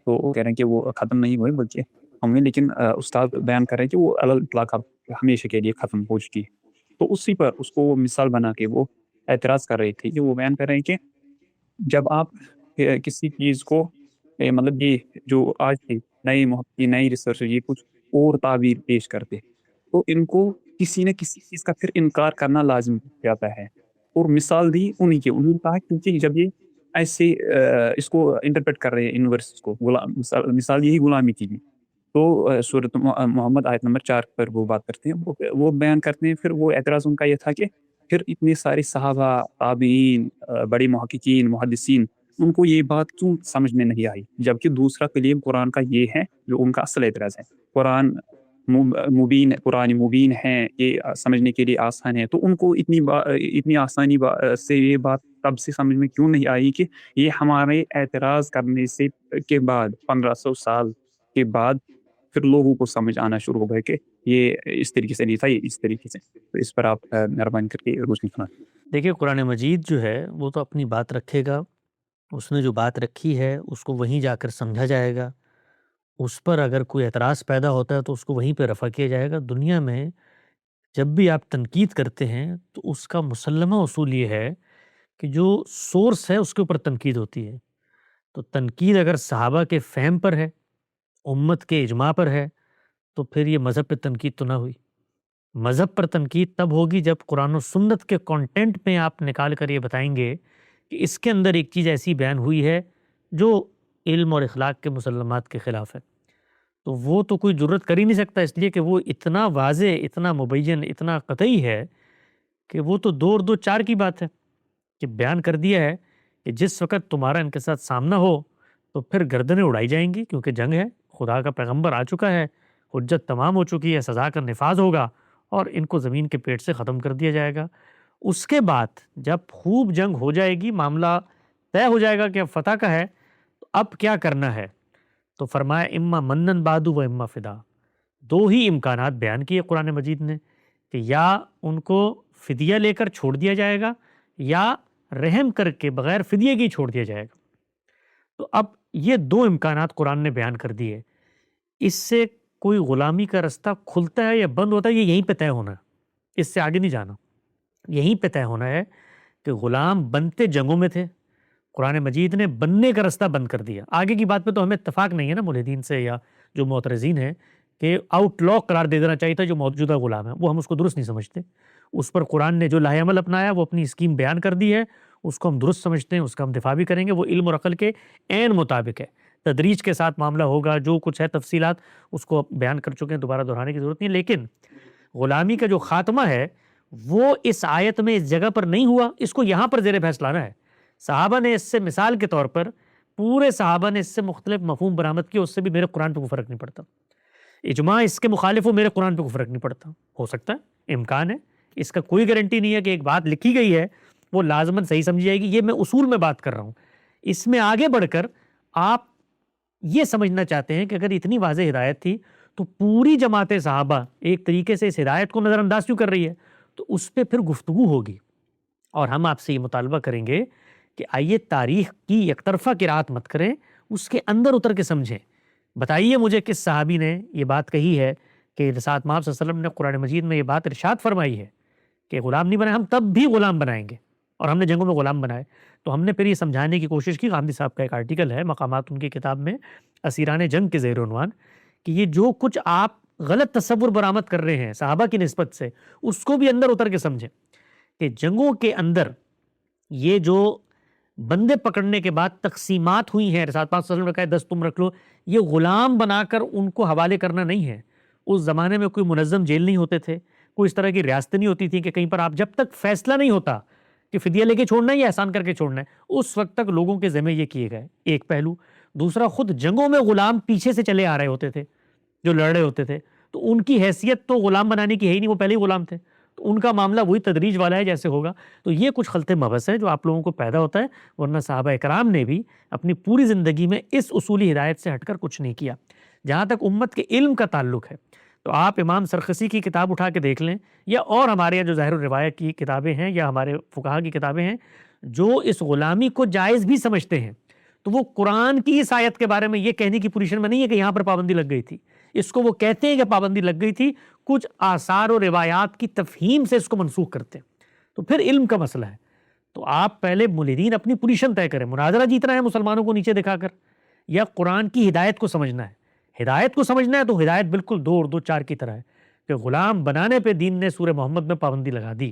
H: تو وہ کہہ رہے ہیں کہ وہ ختم نہیں ہوئے بلکہ ہم نے، لیکن استاد بیان کر رہے ہیں کہ وہ اطلاق ہمیشہ کے لیے ختم ہو چکی ہے، تو اسی پر اس کو وہ مثال بنا کے وہ اعتراض کر رہے تھے کہ وہ بیان کر رہے ہیں کہ جب آپ کسی چیز کو مطلب یہ جو آج کی نئی ریسرچ یہ کچھ اور تعبیر پیش کرتے تو ان کو کسی نہ کسی چیز کا پھر انکار کرنا لازم ہو جاتا ہے، اور مثال دی انہی کی، انہوں نے کہا کیونکہ جب یہ ایسے اس کو انٹرپریٹ کر رہے ہیں یونیورس کو، مثال یہی غلامی کی بھی، تو سورۃ محمد آیت نمبر 4 پر وہ بات کرتے ہیں، وہ بیان کرتے ہیں، پھر وہ اعتراض ان کا یہ تھا کہ پھر اتنے سارے صحابہ، تابعین، بڑے محققین، محدثین، ان کو یہ بات کیوں سمجھ میں نہیں آئی، جبکہ دوسرا کلیم قرآن کا یہ ہے جو ان کا اصل اعتراض ہے۔ قرآن مبین قرآن مبین ہیں، یہ سمجھنے کے لیے آسان ہے، تو ان کو اتنی آسانی سے یہ بات تب سے سمجھ میں کیوں نہیں آئی کہ یہ ہمارے اعتراض کرنے سے کے بعد 1500 سال کے بعد پھر لوگوں کو سمجھ آنا شروع ہو گیا کہ یہ اس طریقے سے نہیں تھا، یہ اس طریقے سے. تو اس پر آپ مہربانی کر کے روشنی فرمائیں.
B: دیکھیے قرآن مجید جو ہے وہ تو اپنی بات رکھے گا، اس نے جو بات رکھی ہے اس کو وہیں جا کر سمجھا جائے گا، اس پر اگر کوئی اعتراض پیدا ہوتا ہے تو اس کو وہیں پہ رفع کیا جائے گا. دنیا میں جب بھی آپ تنقید کرتے ہیں تو اس کا مسلمہ اصول یہ ہے کہ جو سورس ہے اس کے اوپر تنقید ہوتی ہے. تو تنقید اگر صحابہ کے فہم پر ہے، امت کے اجماع پر ہے، تو پھر یہ مذہب پہ تنقید تو نہ ہوئی. مذہب پر تنقید تب ہوگی جب قرآن و سنت کے کانٹینٹ میں آپ نکال کر یہ بتائیں گے کہ اس کے اندر ایک چیز ایسی بیان ہوئی ہے جو علم اور اخلاق کے مسلمات کے خلاف ہے. تو وہ تو کوئی جرت کر ہی نہیں سکتا، اس لیے کہ وہ اتنا واضح، اتنا مبین، اتنا قطعی ہے کہ وہ تو 2 اور 2 4 کی بات ہے کہ بیان کر دیا ہے کہ جس وقت تمہارا ان کے ساتھ سامنا ہو تو پھر گردنیں اڑائی جائیں گی، کیونکہ جنگ ہے، خدا کا پیغمبر آ چکا ہے، حجت تمام ہو چکی ہے، سزا کا نفاذ ہوگا اور ان کو زمین کے پیٹ سے ختم کر دیا جائے گا. اس کے بعد جب خوب جنگ ہو جائے گی، معاملہ طے ہو جائے گا کہ اب فتح کا ہے، تو اب کیا کرنا ہے؟ تو فرمایا اما منن بعد و اما فدا. 2 ہی امکانات بیان کیے قرآن مجید نے کہ یا ان کو فدیہ لے کر چھوڑ دیا جائے گا یا رحم کر کے بغیر فدیے کی چھوڑ دیا جائے گا. تو اب یہ 2 امکانات قرآن نے بیان کر دیے. اس سے کوئی غلامی کا رستہ کھلتا ہے یا بند ہوتا ہے، یہ یہیں پہ طے ہونا ہے، اس سے آگے نہیں جانا. یہیں پہ طے ہونا ہے کہ غلام بنتے جنگوں میں تھے، قرآن مجید نے بننے کا رستہ بند کر دیا. آگے کی بات پہ تو ہمیں اتفاق نہیں ہے نا ملحدین سے یا جو معترضین ہیں کہ آؤٹ لا قرار دے دینا چاہیے تھا جو موجودہ غلام ہے، وہ ہم اس کو درست نہیں سمجھتے. اس پر قرآن نے جو لاہ عمل اپنایا وہ اپنی اسکیم بیان کر دی ہے، اس کو ہم درست سمجھتے ہیں، اس کا ہم دفاع بھی کریں گے. وہ علم اور عقل کے عین مطابق ہے، تدریج کے ساتھ معاملہ ہوگا، جو کچھ ہے تفصیلات اس کو بیان کر چکے ہیں، دوبارہ دہرانے کی ضرورت نہیں. لیکن غلامی کا جو خاتمہ ہے وہ اس آیت میں اس جگہ پر نہیں ہوا، اس کو یہاں پر زیر بحث لانا ہے. صحابہ نے اس سے مثال کے طور پر پورے صحابہ نے اس سے مختلف مفہوم برآمد کیا، اس سے بھی میرے قرآن پہ کوئی فرق نہیں پڑتا. اجماع اس کے مخالف ہو، میرے قرآن پہ کوئی فرق نہیں پڑتا. ہو سکتا ہے، امکان ہے، اس کا کوئی گارنٹی نہیں ہے کہ ایک بات لکھی گئی ہے وہ لازماً صحیح سمجھی جائے گی. یہ میں اصول میں بات کر رہا ہوں. اس میں آگے بڑھ کر آپ یہ سمجھنا چاہتے ہیں کہ اگر اتنی واضح ہدایت تھی تو پوری جماعت صحابہ ایک طریقے سے اس ہدایت کو نظر انداز کیوں کر رہی ہے، تو اس پہ پھر گفتگو ہوگی. اور ہم آپ سے یہ مطالبہ کریں گے کہ آئیے تاریخ کی یک طرفہ قرات مت کریں، اس کے اندر اتر کے سمجھیں. بتائیے مجھے کس صحابی نے یہ بات کہی ہے کہ رسالت مآب صلی اللہ علیہ وسلم نے قرآن مجید میں یہ بات ارشاد فرمائی ہے کہ غلام نہیں بنائے، ہم تب بھی غلام بنائیں گے، اور ہم نے جنگوں میں غلام بنائے. تو ہم نے پھر یہ سمجھانے کی کوشش کی. غامدی صاحب کا ایک آرٹیکل ہے مقامات ان کی کتاب میں، اسیران جنگ کے زیر عنوان، کہ یہ جو کچھ آپ غلط تصور برآمد کر رہے ہیں صحابہ کی نسبت سے، اس کو بھی اندر اتر کے سمجھیں کہ جنگوں کے اندر یہ جو بندے پکڑنے کے بعد تقسیمات ہوئی ہیں، رسالت پاک صلی اللہ علیہ وسلم نے کہا 10 تم رکھ لو، یہ غلام بنا کر ان کو حوالے کرنا نہیں ہے. اس زمانے میں کوئی منظم جیل نہیں ہوتے تھے، کوئی اس طرح کی ریاستیں نہیں ہوتی تھیں کہ کہیں پر آپ جب تک فیصلہ نہیں ہوتا کہ فدیہ لے کے چھوڑنا ہے یا احسان کر کے چھوڑنا ہے، اس وقت تک لوگوں کے ذمہ یہ کیے گئے. ایک پہلو. دوسرا، خود جنگوں میں غلام پیچھے سے چلے آ رہے ہوتے تھے جو لڑ رہے ہوتے تھے، تو ان کی حیثیت تو غلام بنانے کی ہے ہی نہیں، وہ پہلے ہی غلام تھے. تو ان کا معاملہ وہی تدریج والا ہے جیسے ہوگا. تو یہ کچھ خلط مبس ہے جو آپ لوگوں کو پیدا ہوتا ہے، ورنہ صحابہ اکرام نے بھی اپنی پوری زندگی میں اس اصولی ہدایت سے ہٹ کر کچھ نہیں کیا. جہاں تک امت کے علم کا تعلق ہے تو آپ امام سرخسی کی کتاب اٹھا کے دیکھ لیں، یا اور ہمارے یہاں جو ظاہر الروایت کی کتابیں ہیں یا ہمارے فقہا کی کتابیں ہیں جو اس غلامی کو جائز بھی سمجھتے ہیں، تو وہ قرآن کی اس آیت کے بارے میں یہ کہنے کی پوزیشن میں نہیں ہے کہ یہاں پر پابندی لگ گئی تھی. اس کو وہ کہتے ہیں کہ پابندی لگ گئی تھی، کچھ آثار و روایات کی تفہیم سے اس کو منسوخ کرتے ہیں. تو پھر علم کا مسئلہ ہے. تو آپ پہلے ملحدین اپنی پوزیشن طے کریں، مناظرہ جیتنا ہے مسلمانوں کو نیچے دکھا کر، یا قرآن کی ہدایت کو سمجھنا ہے. ہدایت کو سمجھنا ہے تو ہدایت بالکل 2 اور 2 4 کی طرح ہے کہ غلام بنانے پہ دین نے سورہ محمد میں پابندی لگا دی.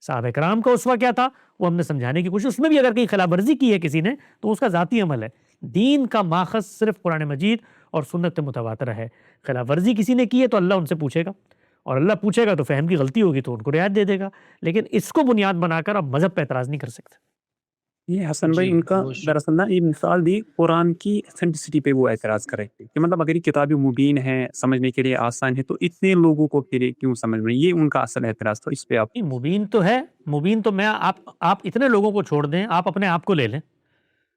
B: صحابہ کرام کا اسوہ کیا تھا وہ ہم نے سمجھانے کی کوشش، اس میں بھی اگر کہیں خلاف ورزی کی ہے کسی نے تو اس کا ذاتی عمل ہے. دین کا ماخذ صرف قرآن مجید اور سنت متواترہ ہے. خلاف ورزی کسی نے کی ہے تو اللہ ان سے پوچھے گا، اور اللہ پوچھے گا تو فہم کی غلطی ہوگی تو ان کو رعایت دے دے گا. لیکن اس کو بنیاد بنا کر اب مذہب پہ اعتراض نہیں کر سکتے.
C: یہ حسن بھائی
A: جی
C: ان کا
A: بہت شکریہ
C: دراصل نا یہ مثال دی قرآن کی اتھینٹسٹی پہ وہ اعتراض کر رہے تھے کہ مطلب اگر یہ کتاب مبین ہے سمجھنے کے لیے آسان ہے تو اتنے لوگوں کو پھر یہ کیوں سمجھ میں یہ ان کا اصل اعتراض تھا اس پہ آپ
B: نہیں، مبین تو ہے، مبین تو میں آپ اتنے لوگوں کو چھوڑ دیں، آپ اپنے آپ کو لے لیں،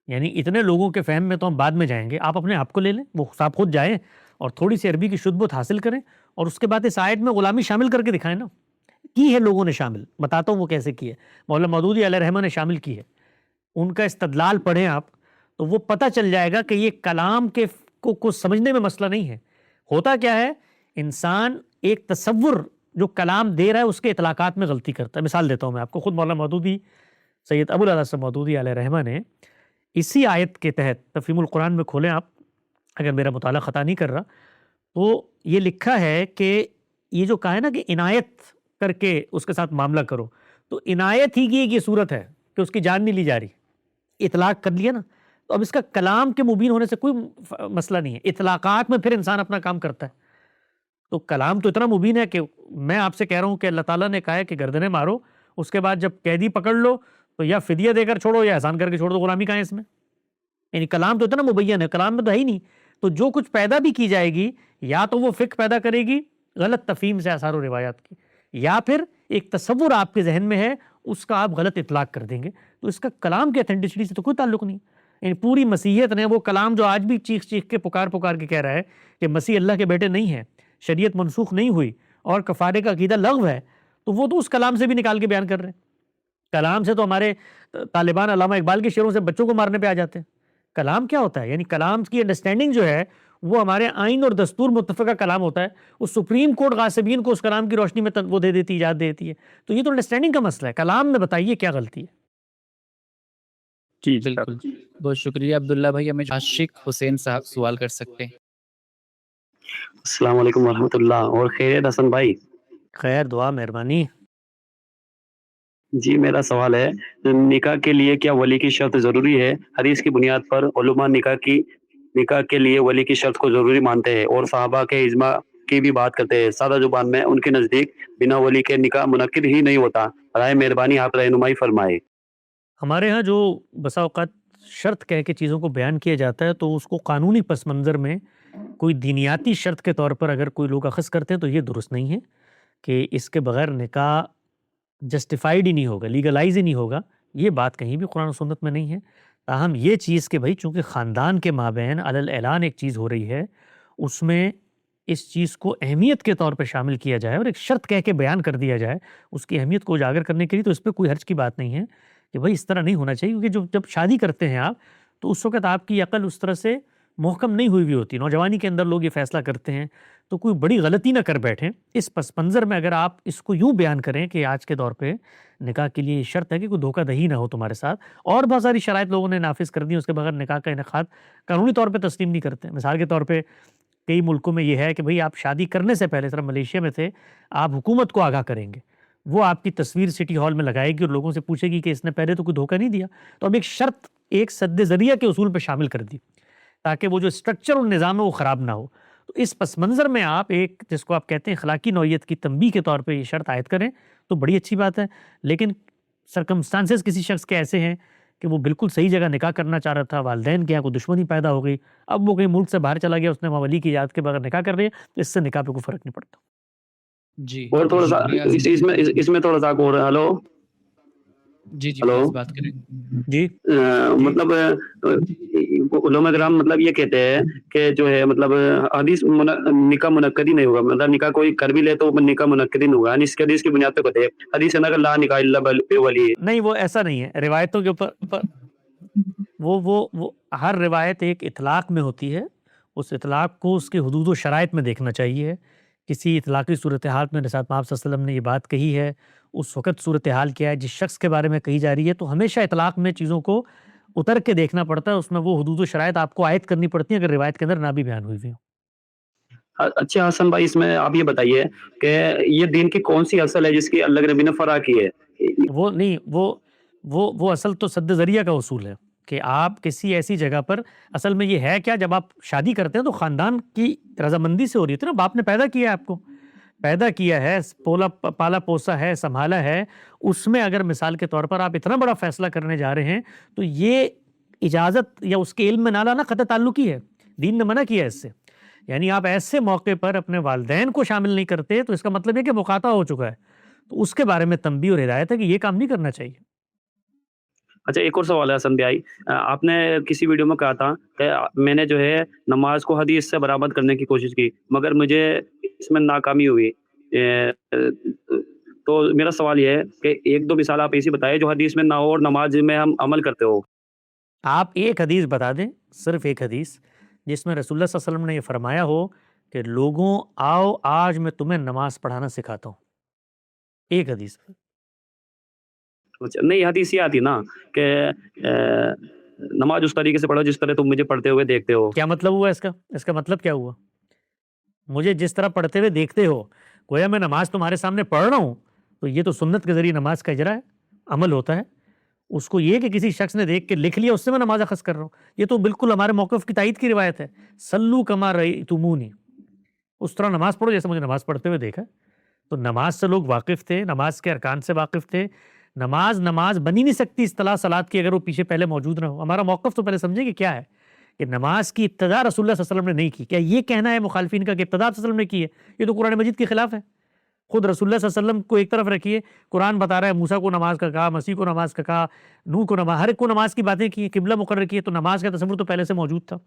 B: یعنی اتنے لوگوں کے فہم میں تو ہم بعد میں جائیں گے، آپ اپنے آپ کو لے لیں، وہ آپ خود جائیں اور تھوڑی سی عربی کی شد بت حاصل کریں اور اس کے بعد اس آیت میں غلامی شامل کر کے دکھائیں نا، کی ہے لوگوں نے شامل، بتاتا ہوں وہ کیسے کی ہے، مولانا مودودی علیہ رحمہ نے شامل کی ہے، ان کا استدلال پڑھیں آپ تو وہ پتہ چل جائے گا کہ یہ کلام کے کو سمجھنے میں مسئلہ نہیں ہے، ہوتا کیا ہے، انسان ایک تصور جو کلام دے رہا ہے اس کے اطلاقات میں غلطی کرتا ہے۔ مثال دیتا ہوں میں آپ کو، خود مولانا مودودی سید ابو الحسن مودودی علیہ رحمہ نے اسی آیت کے تحت تفہیم القرآن میں کھولیں آپ، اگر میرا مطالعہ خطا نہیں کر رہا، تو یہ لکھا ہے کہ یہ جو کہا ہے نا کہ عنایت کر کے اس کے ساتھ معاملہ کرو، تو عنایت ہی کی ایک یہ صورت ہے کہ اس کی جان نہیں لی جا رہی، اطلاق کر لیا نا، تو اب اس کا کلام کے مبین ہونے سے کوئی مسئلہ نہیں ہے، اطلاقات میں پھر انسان اپنا کام کرتا ہے، تو کلام تو اتنا مبین ہے کہ میں آپ سے کہہ رہا ہوں کہ اللہ تعالیٰ نے کہا ہے کہ گردنیں مارو، اس کے بعد جب قیدی پکڑ لو تو یا فدیہ دے کر چھوڑو یا احسان کر کے چھوڑ دو، غلامی کہاں ہے اس میں؟ یعنی کلام تو اتنا مبین ہے، کلام میں تو ہے ہی نہیں، تو جو کچھ پیدا بھی کی جائے گی یا تو وہ فقہ پیدا کرے گی غلط تفہیم سے آثار و روایات کی، یا پھر ایک تصور آپ کے ذہن میں ہے اس کا آپ غلط اطلاق کر دیں گے، تو اس کا کلام کی اتھینٹسٹی سے تو کوئی تعلق نہیں، یعنی پوری مسیحیت نے وہ کلام جو آج بھی چیخ چیخ کے پکار کے کہہ رہا ہے کہ مسیح اللہ کے بیٹے نہیں ہے، شریعت منسوخ نہیں ہوئی اور کفارے کا عقیدہ لغو ہے، تو وہ تو اس کلام سے بھی نکال کے بیان کر رہے ہیں، کلام سے تو ہمارے طالبان علامہ اقبال کے شعروں سے بچوں کو مارنے پہ آ جاتے ہیں، کلام کیا ہوتا ہے، یعنی کلام کی انڈرسٹینڈنگ جو ہے وہ ہمارے آئین اور دستور متفقہ کلام ہوتا ہے، وہ سپریم کورٹ غاصبین کو اس کلام کی روشنی میں وہ دے دیتی، ایجاد دیتی ہے، تو یہ تو انڈرسٹینڈنگ کا مسئلہ ہے، کلام میں بتائیے کیا غلطی ہے۔
C: جی
A: بالکل بہت شکریہ عبداللہ بھائی، ہمیں عاشق حسین صاحب سوال کر سکتے ہیں۔
M: السلام علیکم ورحمۃ اللہ، اور خیریت حسن بھائی؟
B: خیر، دعا، مہربانی۔
M: جی میرا سوال ہے، نکاح کے لیے کیا ولی کی شرط ضروری ہے؟ حدیث کی بنیاد پر علماء نکاح کے لیے ولی کی شرط کو ضروری مانتے ہیں اور صحابہ کے اجماع کی بھی بات کرتے ہیں، سادہ زبان میں ان کے نزدیک بنا ولی کے نکاح منعقد ہی نہیں ہوتا، برائے مہربانی آپ رہنمائی فرمائے۔
B: ہمارے ہاں جو بسا اوقات شرط کہہ کے چیزوں کو بیان کیا جاتا ہے تو اس کو قانونی پس منظر میں کوئی دینیاتی شرط کے طور پر اگر کوئی لوگ اخذ کرتے ہیں تو یہ درست نہیں ہے کہ اس کے بغیر نکاح جسٹیفائیڈ ہی نہیں ہوگا، لیگلائز ہی نہیں ہوگا، یہ بات کہیں بھی قرآن و سنت میں نہیں ہے، تاہم یہ چیز کہ بھائی چونکہ خاندان کے مابین علی الاعلان ایک چیز ہو رہی ہے، اس میں اس چیز کو اہمیت کے طور پہ شامل کیا جائے اور ایک شرط کہہ کے بیان کر دیا جائے اس کی اہمیت کو اجاگر کرنے کے لیے، تو اس پہ کوئی حرج کی بات نہیں ہے کہ بھائی اس طرح نہیں ہونا چاہیے، کیونکہ جب شادی کرتے ہیں آپ تو اس وقت آپ کی عقل اس طرح سے محکم نہیں ہوئی ہوتی، نوجوانی کے اندر لوگ یہ فیصلہ کرتے ہیں تو کوئی بڑی غلطی نہ کر بیٹھیں، اس پس منظر میں اگر آپ اس کو یوں بیان کریں کہ آج کے دور پہ نکاح کے لیے شرط ہے کہ کوئی دھوکہ دہی نہ ہو تمہارے ساتھ، اور بہت ساری شرائط لوگوں نے نافذ کر دی، اس کے بغیر نکاح کا انعقاد قانونی طور پہ تسلیم نہیں کرتے، مثال کے طور پہ کئی ملکوں میں یہ ہے کہ بھئی آپ شادی کرنے سے پہلے، صرف ملیشیا میں تھے، آپ حکومت کو آگاہ کریں گے، وہ آپ کی تصویر سٹی ہال میں لگائے گی اور لوگوں سے پوچھے گی کہ اس نے پہلے تو کوئی دھوکہ نہیں دیا، تو اب ایک شرط ایک سد ذریعہ کے اصول پہ شامل کر دی تاکہ وہ جو اسٹرکچر اور نظام ہے وہ خراب نہ ہو، تو اس پس منظر میں آپ ایک جس کو آپ کہتے ہیں اخلاقی نوعیت کی تنبیہ کے طور پہ یہ شرط عائد کریں تو بڑی اچھی بات ہے، لیکن سرکمسٹانسز کسی شخص کے ایسے ہیں کہ وہ بالکل صحیح جگہ نکاح کرنا چاہ رہا تھا، والدین کے یہاں کوئی دشمنی پیدا ہو گئی، اب وہ کہیں ملک سے باہر چلا گیا، اس نے وہاں ولی کی اجازت کے بغیر نکاح کر لیا، تو اس سے نکاح پہ کوئی فرق نہیں پڑتا۔
A: جی
M: اور تھوڑا سا
A: شکریہ
M: اس میں تھوڑا سا اور ہلو
A: جی
M: ہلو
A: پلیز بات کریں۔
B: جی
M: مطلب علماء کرام مطلب یہ کہتے ہیں کہ جو ہے مطلب حدیث نکاح منعقد ہی نہیں ہوگا، مطلب نکاح کوئی کر بھی لے تو نکاح منعقد ہی نہیں ہوگا، اس کے حدیث کی بنیاد پہ کہتے ہیں حدیث ہے نا کہ لا نکاح الا بولی۔
B: نہیں، وہ ایسا نہیں ہے، روایتوں کے اوپر وہ ہر روایت ایک اطلاق میں ہوتی ہے، اس اطلاق کو اس کے حدود و شرائط میں دیکھنا چاہیے، کسی اطلاقی صورتحال میں رسالت مآب صلی اللہ علیہ وسلم نے یہ بات کہی ہے، اس وقت صورتحال کیا ہے، جس شخص کے بارے میں کہی جا رہی ہے، تو ہمیشہ اطلاق میں چیزوں کو اتر کے دیکھنا پڑتا ہے، اس میں وہ حدود و شرائط آپ کو عائد کرنی پڑتی ہیں اگر روایت کے اندر نہ بھی بیان ہوئی ہوئی ہوں۔
M: اچھا حسن بھائی، اس میں آپ یہ بتائیے کہ یہ دین کی کون سی اصل ہے جس کی اللہ کے نبی نے فرا کی ہے؟
B: وہ نہیں، وہ اصل تو سد ذریعہ کا اصول ہے کہ آپ کسی ایسی جگہ پر، اصل میں یہ ہے کیا، جب آپ شادی کرتے ہیں تو خاندان کی رضامندی سے ہو رہی ہوتی ہے نا، باپ نے پیدا کیا ہے آپ کو، پیدا کیا ہے، پالا پوسا ہے، سنبھالا ہے، اس میں اگر مثال کے طور پر آپ اتنا بڑا فیصلہ کرنے جا رہے ہیں تو یہ اجازت یا اس کے علم میں نہ لانا قطع تعلقی ہے، دین نے منع کیا ہے اس سے. یعنی آپ ایسے موقع پر اپنے والدین کو شامل نہیں کرتے تو اس کا مطلب یہ کہ مقاطع ہو چکا ہے. تو اس کے بارے میں تنبیہ اور ہدایت ہے کہ یہ کام نہیں کرنا چاہیے.
M: اچھا، ایک اور سوال ہے حسن بھائی. آپ نے کسی ویڈیو میں کہا تھا کہ میں نے جو ہے نماز کو حدیث سے برابر کرنے کی کوشش کی مگر مجھے اس میں ناکامی ہوئی. تو میرا سوال یہ ہے کہ ایک دو مثال آپ ایسی بتائیں جو حدیث میں نہ ہو اور نماز میں ہم عمل کرتے ہو.
B: آپ ایک حدیث بتا دیں، صرف ایک حدیث جس میں رسول اللہ صلی اللہ علیہ وسلم نے یہ فرمایا ہو کہ لوگوں آؤ آج میں تمہیں نماز پڑھانا سکھاتا ہوں. ایک حدیث.
M: اچھا، نہیں حدیث یہ آتی نا کہ نماز اس طریقے سے پڑھو جس طرح تم مجھے پڑھتے ہوئے دیکھتے ہو.
B: کیا مطلب ہوا اس کا؟ اس کا مطلب کیا ہوا؟ مجھے جس طرح پڑھتے ہوئے دیکھتے ہو، گویا میں نماز تمہارے سامنے پڑھ رہا ہوں تو یہ تو سنت کے ذریعے نماز کا اجرا ہے، عمل ہوتا ہے. اس کو یہ کہ کسی شخص نے دیکھ کے لکھ لیا اس سے میں نماز اخذ کر رہا ہوں، یہ تو بالکل ہمارے موقف کی تائید کی روایت ہے. سلو کما رأیتمونی، اس طرح نماز پڑھو جیسے مجھے نماز پڑھتے ہوئے دیکھا. تو نماز سے لوگ واقف تھے، نماز کے ارکان سے واقف تھے. نماز بن ہی نہیں سکتی اصطلاح صلاۃ کی اگر وہ پیچھے پہلے موجود نہ ہو. ہمارا موقف تو پہلے سمجھیں کہ کیا ہے کہ نماز کی ابتدا رسول اللہ صلی اللہ علیہ وسلم نے نہیں کی. کیا یہ کہنا ہے مخالفین کا کہ ابتدا صلی اللہ علیہ وسلم نے کی ہے؟ یہ تو قرآن مجید کے خلاف ہے. خود رسول اللہ صلی اللہ علیہ وسلم کو ایک طرف رکھیے، قرآن بتا رہا ہے موسیٰ کو نماز کا کہا، مسیح کو نماز کا کہا، نوح کو نماز، ہر ایک کو نماز کی باتیں کی، قبلہ مقرر کیے. تو نماز کا تصور تو پہلے سے موجود تھا.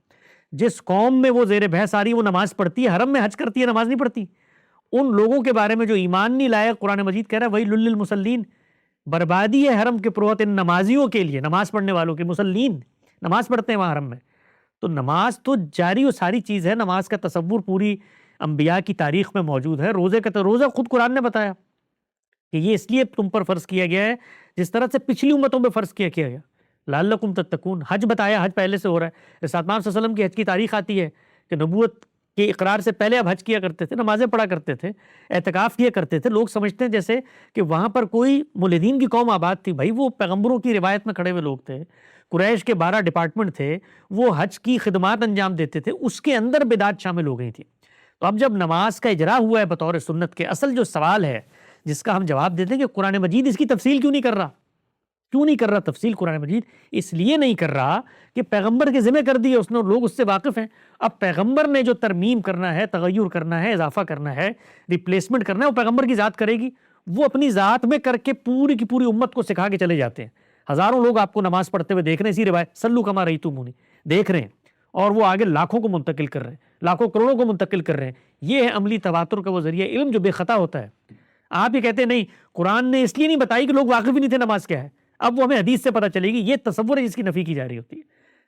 B: جس قوم میں وہ زیر بحث آ رہی ہے وہ نماز پڑھتی ہے، حرم میں حج کرتی ہے، نماز نہیں پڑھتی. ان لوگوں کے بارے میں جو ایمان نہیں لائے قرآن مجید کہہ رہا ہے وَيْلٌ لِّلْمُصَلِّينَ، بربادی ہے حرم کے پروت ان نمازیوں کے لیے، نماز پڑھنے والوں کے. مسلین نماز پڑھتے ہیں وہاں حرم میں. تو نماز تو جاری و ساری چیز ہے. نماز کا تصور پوری انبیاء کی تاریخ میں موجود ہے. روزے کا روزہ خود قرآن نے بتایا کہ یہ اس لیے تم پر فرض کیا گیا ہے جس طرح سے پچھلی امتوں پہ فرض کیا گیا لعلکم تتقون. حج بتایا، حج پہلے سے ہو رہا ہے. رسول اللہ صلی اللہ علیہ وسلم کی حج کی تاریخ آتی ہے کہ نبوت کے اقرار سے پہلے اب حج کیا کرتے تھے، نمازیں پڑھا کرتے تھے، اعتکاف کیا کرتے تھے. لوگ سمجھتے ہیں جیسے کہ وہاں پر کوئی مولدین کی قوم آباد تھی. بھائی وہ پیغمبروں کی روایت میں کھڑے ہوئے لوگ تھے. قریش کے 12 ڈپارٹمنٹ تھے، وہ حج کی خدمات انجام دیتے تھے. اس کے اندر بدعت شامل ہو گئی تھی. تو اب جب نماز کا اجرا ہوا ہے بطور سنت کے، اصل جو سوال ہے جس کا ہم جواب دیتے ہیں کہ قرآن مجید اس کی تفصیل کیوں نہیں کر رہا؟ کیوں نہیں کر رہا تفصیل قرآن مجید؟ اس لیے نہیں کر رہا کہ پیغمبر کے ذمہ کر دی ہے اس نے، لوگ اس سے واقف ہیں. اب پیغمبر نے جو ترمیم کرنا ہے، تغیر کرنا ہے، اضافہ کرنا ہے، ریپلیسمنٹ کرنا ہے، وہ پیغمبر کی ذات کرے گی. وہ اپنی ذات میں کر کے پوری کی پوری امت کو سکھا کے چلے جاتے ہیں. ہزاروں لوگ آپ کو نماز پڑھتے ہوئے دیکھ رہے ہیں، اسی روایت سلو کما رأیتمونی دیکھ رہے ہیں، اور وہ آگے لاکھوں کو منتقل کر رہے ہیں، لاکھوں کروڑوں کو منتقل کر رہے ہیں. یہ ہے عملی تواتر کا وہ ذریعہ علم جو بے خطا ہوتا ہے. آپ یہ کہتے ہیں نہیں قرآن نے اس لیے نہیں بتائی کہ لوگ واقف ہی نہیں تھے نماز کیا ہے، اب وہ ہمیں حدیث سے پتہ چلے گی. یہ تصور ہے جس کی نفی کی جا رہی ہوتی ہے.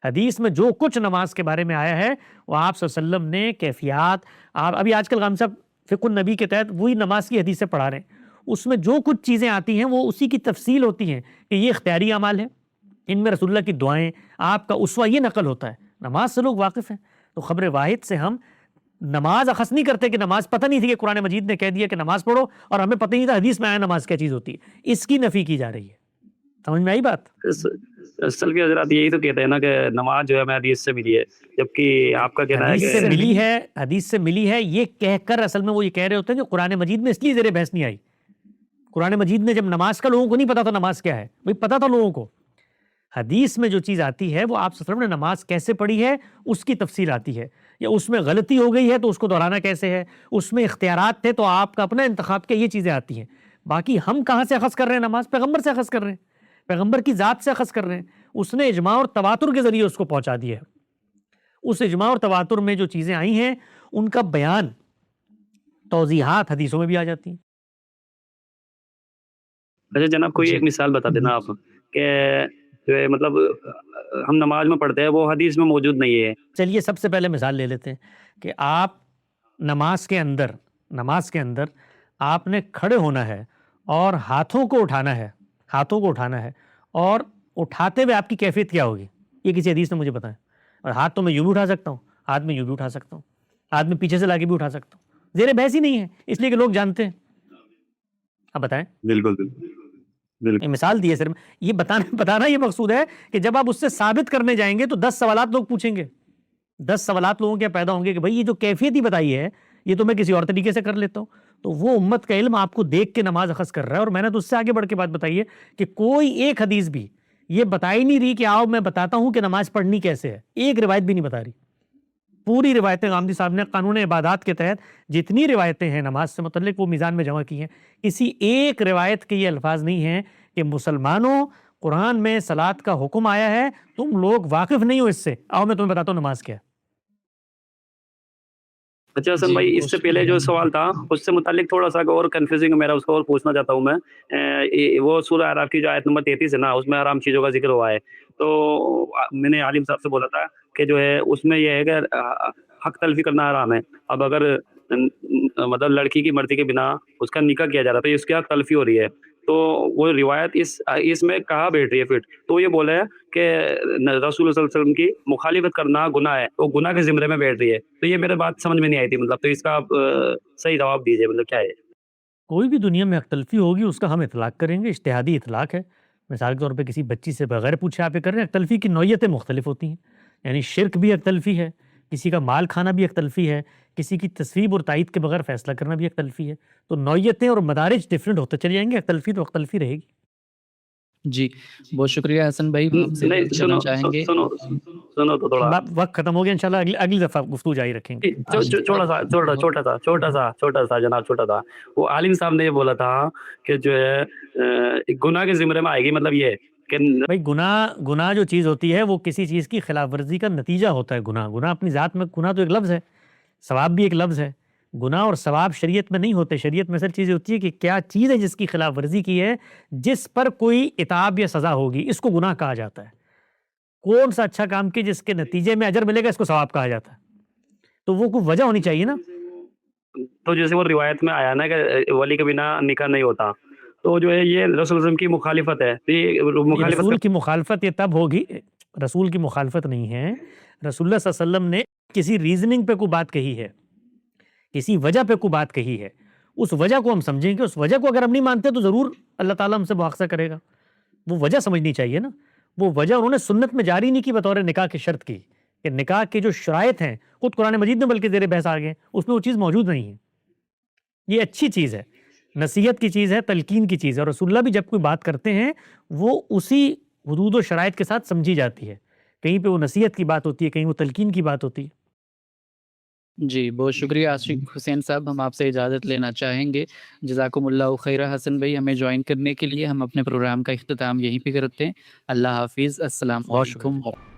B: حدیث میں جو کچھ نماز کے بارے میں آیا ہے وہ آپ صلی اللہ علیہ وسلم نے کیفیات، آپ ابھی آج کل غام صاحب فقہ النبی کے تحت وہی نماز کی حدیث سے پڑھا رہے ہیں. اس میں جو کچھ چیزیں آتی ہیں وہ اسی کی تفصیل ہوتی ہیں کہ یہ اختیاری اعمال ہے، ان میں رسول اللہ کی دعائیں، آپ کا اسوہ، یہ نقل ہوتا ہے. نماز سے لوگ واقف ہیں. تو خبر واحد سے ہم نماز اخذ نہیں کرتے کہ نماز پتہ نہیں تھی کہ قرآن مجید نے کہہ دیا کہ نماز پڑھو، اور ہمیں پتہ نہیں تھا حدیث میں آیا نماز کیا چیز ہوتی ہے. اس کی نفی کی جا رہی ہے. سمجھ میں آئی بات؟
M: سلفی حضرات یہی تو کہتے ہیں نا کہ نماز جو ہے ہمیں حدیث سے ملی ہے، جبکہ آپ کا کہنا ہے
B: حدیث
M: کہ
B: سے ملی ہے، حدیث سے ملی ہے یہ کہہ کر اصل میں وہ یہ کہہ رہے ہوتے ہیں کہ قرآن مجید میں اس لیے زیر بحث نہیں آئی. قرآن مجید نے جب نماز کا لوگوں کو نہیں پتا تھا نماز کیا ہے، بھئی پتا تھا لوگوں کو. حدیث میں جو چیز آتی ہے وہ آپ صلی اللہ علیہ وسلم نے نماز کیسے پڑھی ہے اس کی تفصیل آتی ہے، یا اس میں غلطی ہو گئی ہے تو اس کو دہرانا کیسے ہے، اس میں اختیارات تھے تو آپ کا اپنا انتخاب کیا، یہ چیزیں آتی ہیں. باقی ہم کہاں سے اخذ کر رہے ہیں نماز؟ پیغمبر سے اخذ کر رہے ہیں، پیغمبر کی ذات سے اخذ کر رہے ہیں. اس نے اجماع اور تواتر کے ذریعے اس کو پہنچا دیا ہے. اس اجماع اور تواتر میں جو چیزیں آئی ہیں ان کا بیان، توضیحات حدیثوں میں بھی آ جاتی ہیں.
M: اچھا جناب، کوئی
F: جی
M: ایک مثال بتا دینا آپ کہ جو ہے مطلب ہم نماز میں پڑھتے ہیں وہ حدیث میں موجود نہیں ہے.
B: چلیے سب سے پہلے مثال لے لیتے ہیں کہ آپ نماز کے اندر آپ نے کھڑے ہونا ہے اور ہاتھوں کو اٹھانا ہے اور اٹھاتے ہوئے آپ کی کیفیت کیا ہوگی، یہ کسی حدیث نے مجھے بتایا. اور ہاتھ تو میں یوں بھی اٹھا سکتا ہوں، ہاتھ میں یوں بھی اٹھا سکتا ہوں، ہاتھ میں پیچھے سے لا کے بھی اٹھا سکتا ہوں. زیر بحث ہی نہیں ہے اس لیے کہ لوگ جانتے ہیں. اب بتائیں.
G: بالکل.
B: یہ مثال دی ہے صرف، یہ بتانا یہ مقصود ہے کہ جب آپ اس سے ثابت کرنے جائیں گے تو 10 سوالات لوگ پوچھیں گے. 10 سوالات لوگوں کے پیدا ہوں گے کہ بھائی یہ جو کیفیت ہی بتائی ہے یہ تو میں کسی اور طریقے سے کر لیتا ہوں. تو وہ امت کا علم آپ کو دیکھ کے نماز اخذ کر رہا ہے. اور میں نے تو اس سے آگے بڑھ کے بات بتائی ہے کہ کوئی ایک حدیث بھی یہ بتا ہی نہیں رہی کہ آؤ میں بتاتا ہوں کہ نماز پڑھنی کیسے ہے. ایک روایت بھی نہیں بتا رہی. پوری روایتیں غامدی صاحب نے قانون عبادات کے تحت جتنی روایتیں ہیں نماز سے متعلق وہ میزان میں جمع کی ہیں. کسی ایک روایت کے یہ الفاظ نہیں ہیں کہ مسلمانوں قرآن میں صلاۃ کا حکم آیا ہے, تم لوگ واقف نہیں ہو اس سے, آؤ میں تمہیں بتاتا ہوں نماز کیا ہے.
M: اچھا حسن
A: جی
M: بھائی، اس
A: بہت
M: سے پہلے جو سوال تھا اس سے متعلق تھوڑا سا اور کنفیوزنگ میرا، اس کو اور پوچھنا چاہتا ہوں میں. وہ سورہ اعراف کی جو آیت نمبر 33 ہے نا، اس میں حرام چیزوں کا ذکر ہوا ہے. تو میں نے عالم صاحب سے بولا تھا کہ جو ہے اس میں یہ ہے کہ حق تلفی کرنا حرام ہے. اب اگر مطلب لڑکی کی مرضی کے بنا اس کا نکاح کیا جا رہا ہے تو اس کی حق تلفی ہو رہی ہے. تو وہ روایت اس میں کہاں بیٹھ رہی ہے پھر؟ تو یہ بولے کہ رسول صلی اللہ علیہ وسلم کی مخالفت کرنا گناہ ہے، وہ گناہ کے زمرے میں بیٹھ رہی ہے. تو یہ میرے بات سمجھ میں نہیں آئی تھی، مطلب تو اس کا آپ صحیح جواب دیجیے، مطلب کیا ہے؟
B: کوئی بھی دنیا میں حق تلفی ہوگی اس کا ہم اطلاق کریں گے. اجتہادی اطلاق ہے. مثال کے طور پہ کسی بچی سے بغیر پوچھے آپ یہ کر رہے ہیں. حق تلفی کی نوعیتیں مختلف ہوتی ہیں. یعنی شرک بھی حق تلفی ہے، کسی کا مال کھانا بھی حق تلفی ہے، کسی کی تصویب اور تائید کے بغیر فیصلہ کرنا بھی حق تلفی ہے. تو نوعیتیں اور مدارج ڈفرینٹ ہوتے چلے جائیں گے. حق تلفی تو حق تلفی رہے گی.
A: جی بہت شکریہ حسن بھائی. ہم آپ سے
M: نہیں،
A: کرنا
M: سنو
A: چاہیں گے.
M: سنو تو تھوڑا.
B: وقت ختم ہو گیا. انشاءاللہ اگلی دفعہ گفتگو جاری رکھیں گے.
M: چھوٹا سا جناب، چھوٹا سا وہ عالم صاحب نے یہ بولا تھا کہ جو ہے گناہ کے زمرے میں آئے گی. مطلب یہ کہ
B: بھائی گناہ جو چیز ہوتی ہے وہ کسی چیز کی خلاف ورزی کا نتیجہ ہوتا ہے. گناہ اپنی ذات میں، گناہ تو ایک لفظ ہے، ثواب بھی ایک لفظ ہے. گناہ اور ثواب شریعت میں نہیں ہوتے. شریعت میں اصل چیز ہوتی ہے کہ کیا چیز ہے جس کی خلاف ورزی کی ہے، جس پر کوئی عتاب یا سزا ہوگی، اس کو گناہ کہا جاتا ہے. کون سا اچھا کام کی جس کے نتیجے میں اجر ملے گا، اس کو ثواب کہا جاتا ہے. تو وہ کوئی وجہ ہونی چاہیے نا.
M: تو جیسے وہ روایت میں آیا نا کہ ولی کے بنا نکاح نہیں ہوتا، تو جو ہے یہ رسول وسلم کی مخالفت ہے.
B: رسول کی مخالفت یہ تب ہوگی، رسول کی مخالفت نہیں ہے. رسول اللہ صلی اللہ علیہ وسلم نے کسی ریزننگ پہ کوئی بات کہی ہے، کسی وجہ پہ کوئی بات کہی ہے، اس وجہ کو ہم سمجھیں گے. اس وجہ کو اگر ہم نہیں مانتے تو ضرور اللہ تعالیٰ ہم سے مواخذہ کرے گا. وہ وجہ سمجھنی چاہیے نا. وہ وجہ انہوں نے سنت میں جاری نہیں کی بطور نکاح کی شرط کی، کہ نکاح کے جو شرائط ہیں خود قرآن مجید میں بلکہ زیر بحث آ گئے، اس میں وہ چیز موجود نہیں ہے. یہ اچھی چیز ہے، نصیحت کی چیز ہے، تلقین کی چیز ہے. اور رسول اللہ بھی جب کوئی بات کرتے ہیں وہ اسی حدود و شرائط کے ساتھ سمجھی جاتی ہے. کہیں پہ وہ نصیحت کی بات ہوتی ہے، کہیں وہ تلقین کی بات ہوتی ہے.
A: جی بہت شکریہ عاشق حسین صاحب. ہم آپ سے اجازت لینا چاہیں گے. جزاکم اللہ خیرہ حسن بھائی ہمیں جوائن کرنے کے لیے. ہم اپنے پروگرام کا اختتام یہیں پہ کرتے ہیں. اللہ حافظ. السلام
B: بہت شکریہ.
A: علیکم.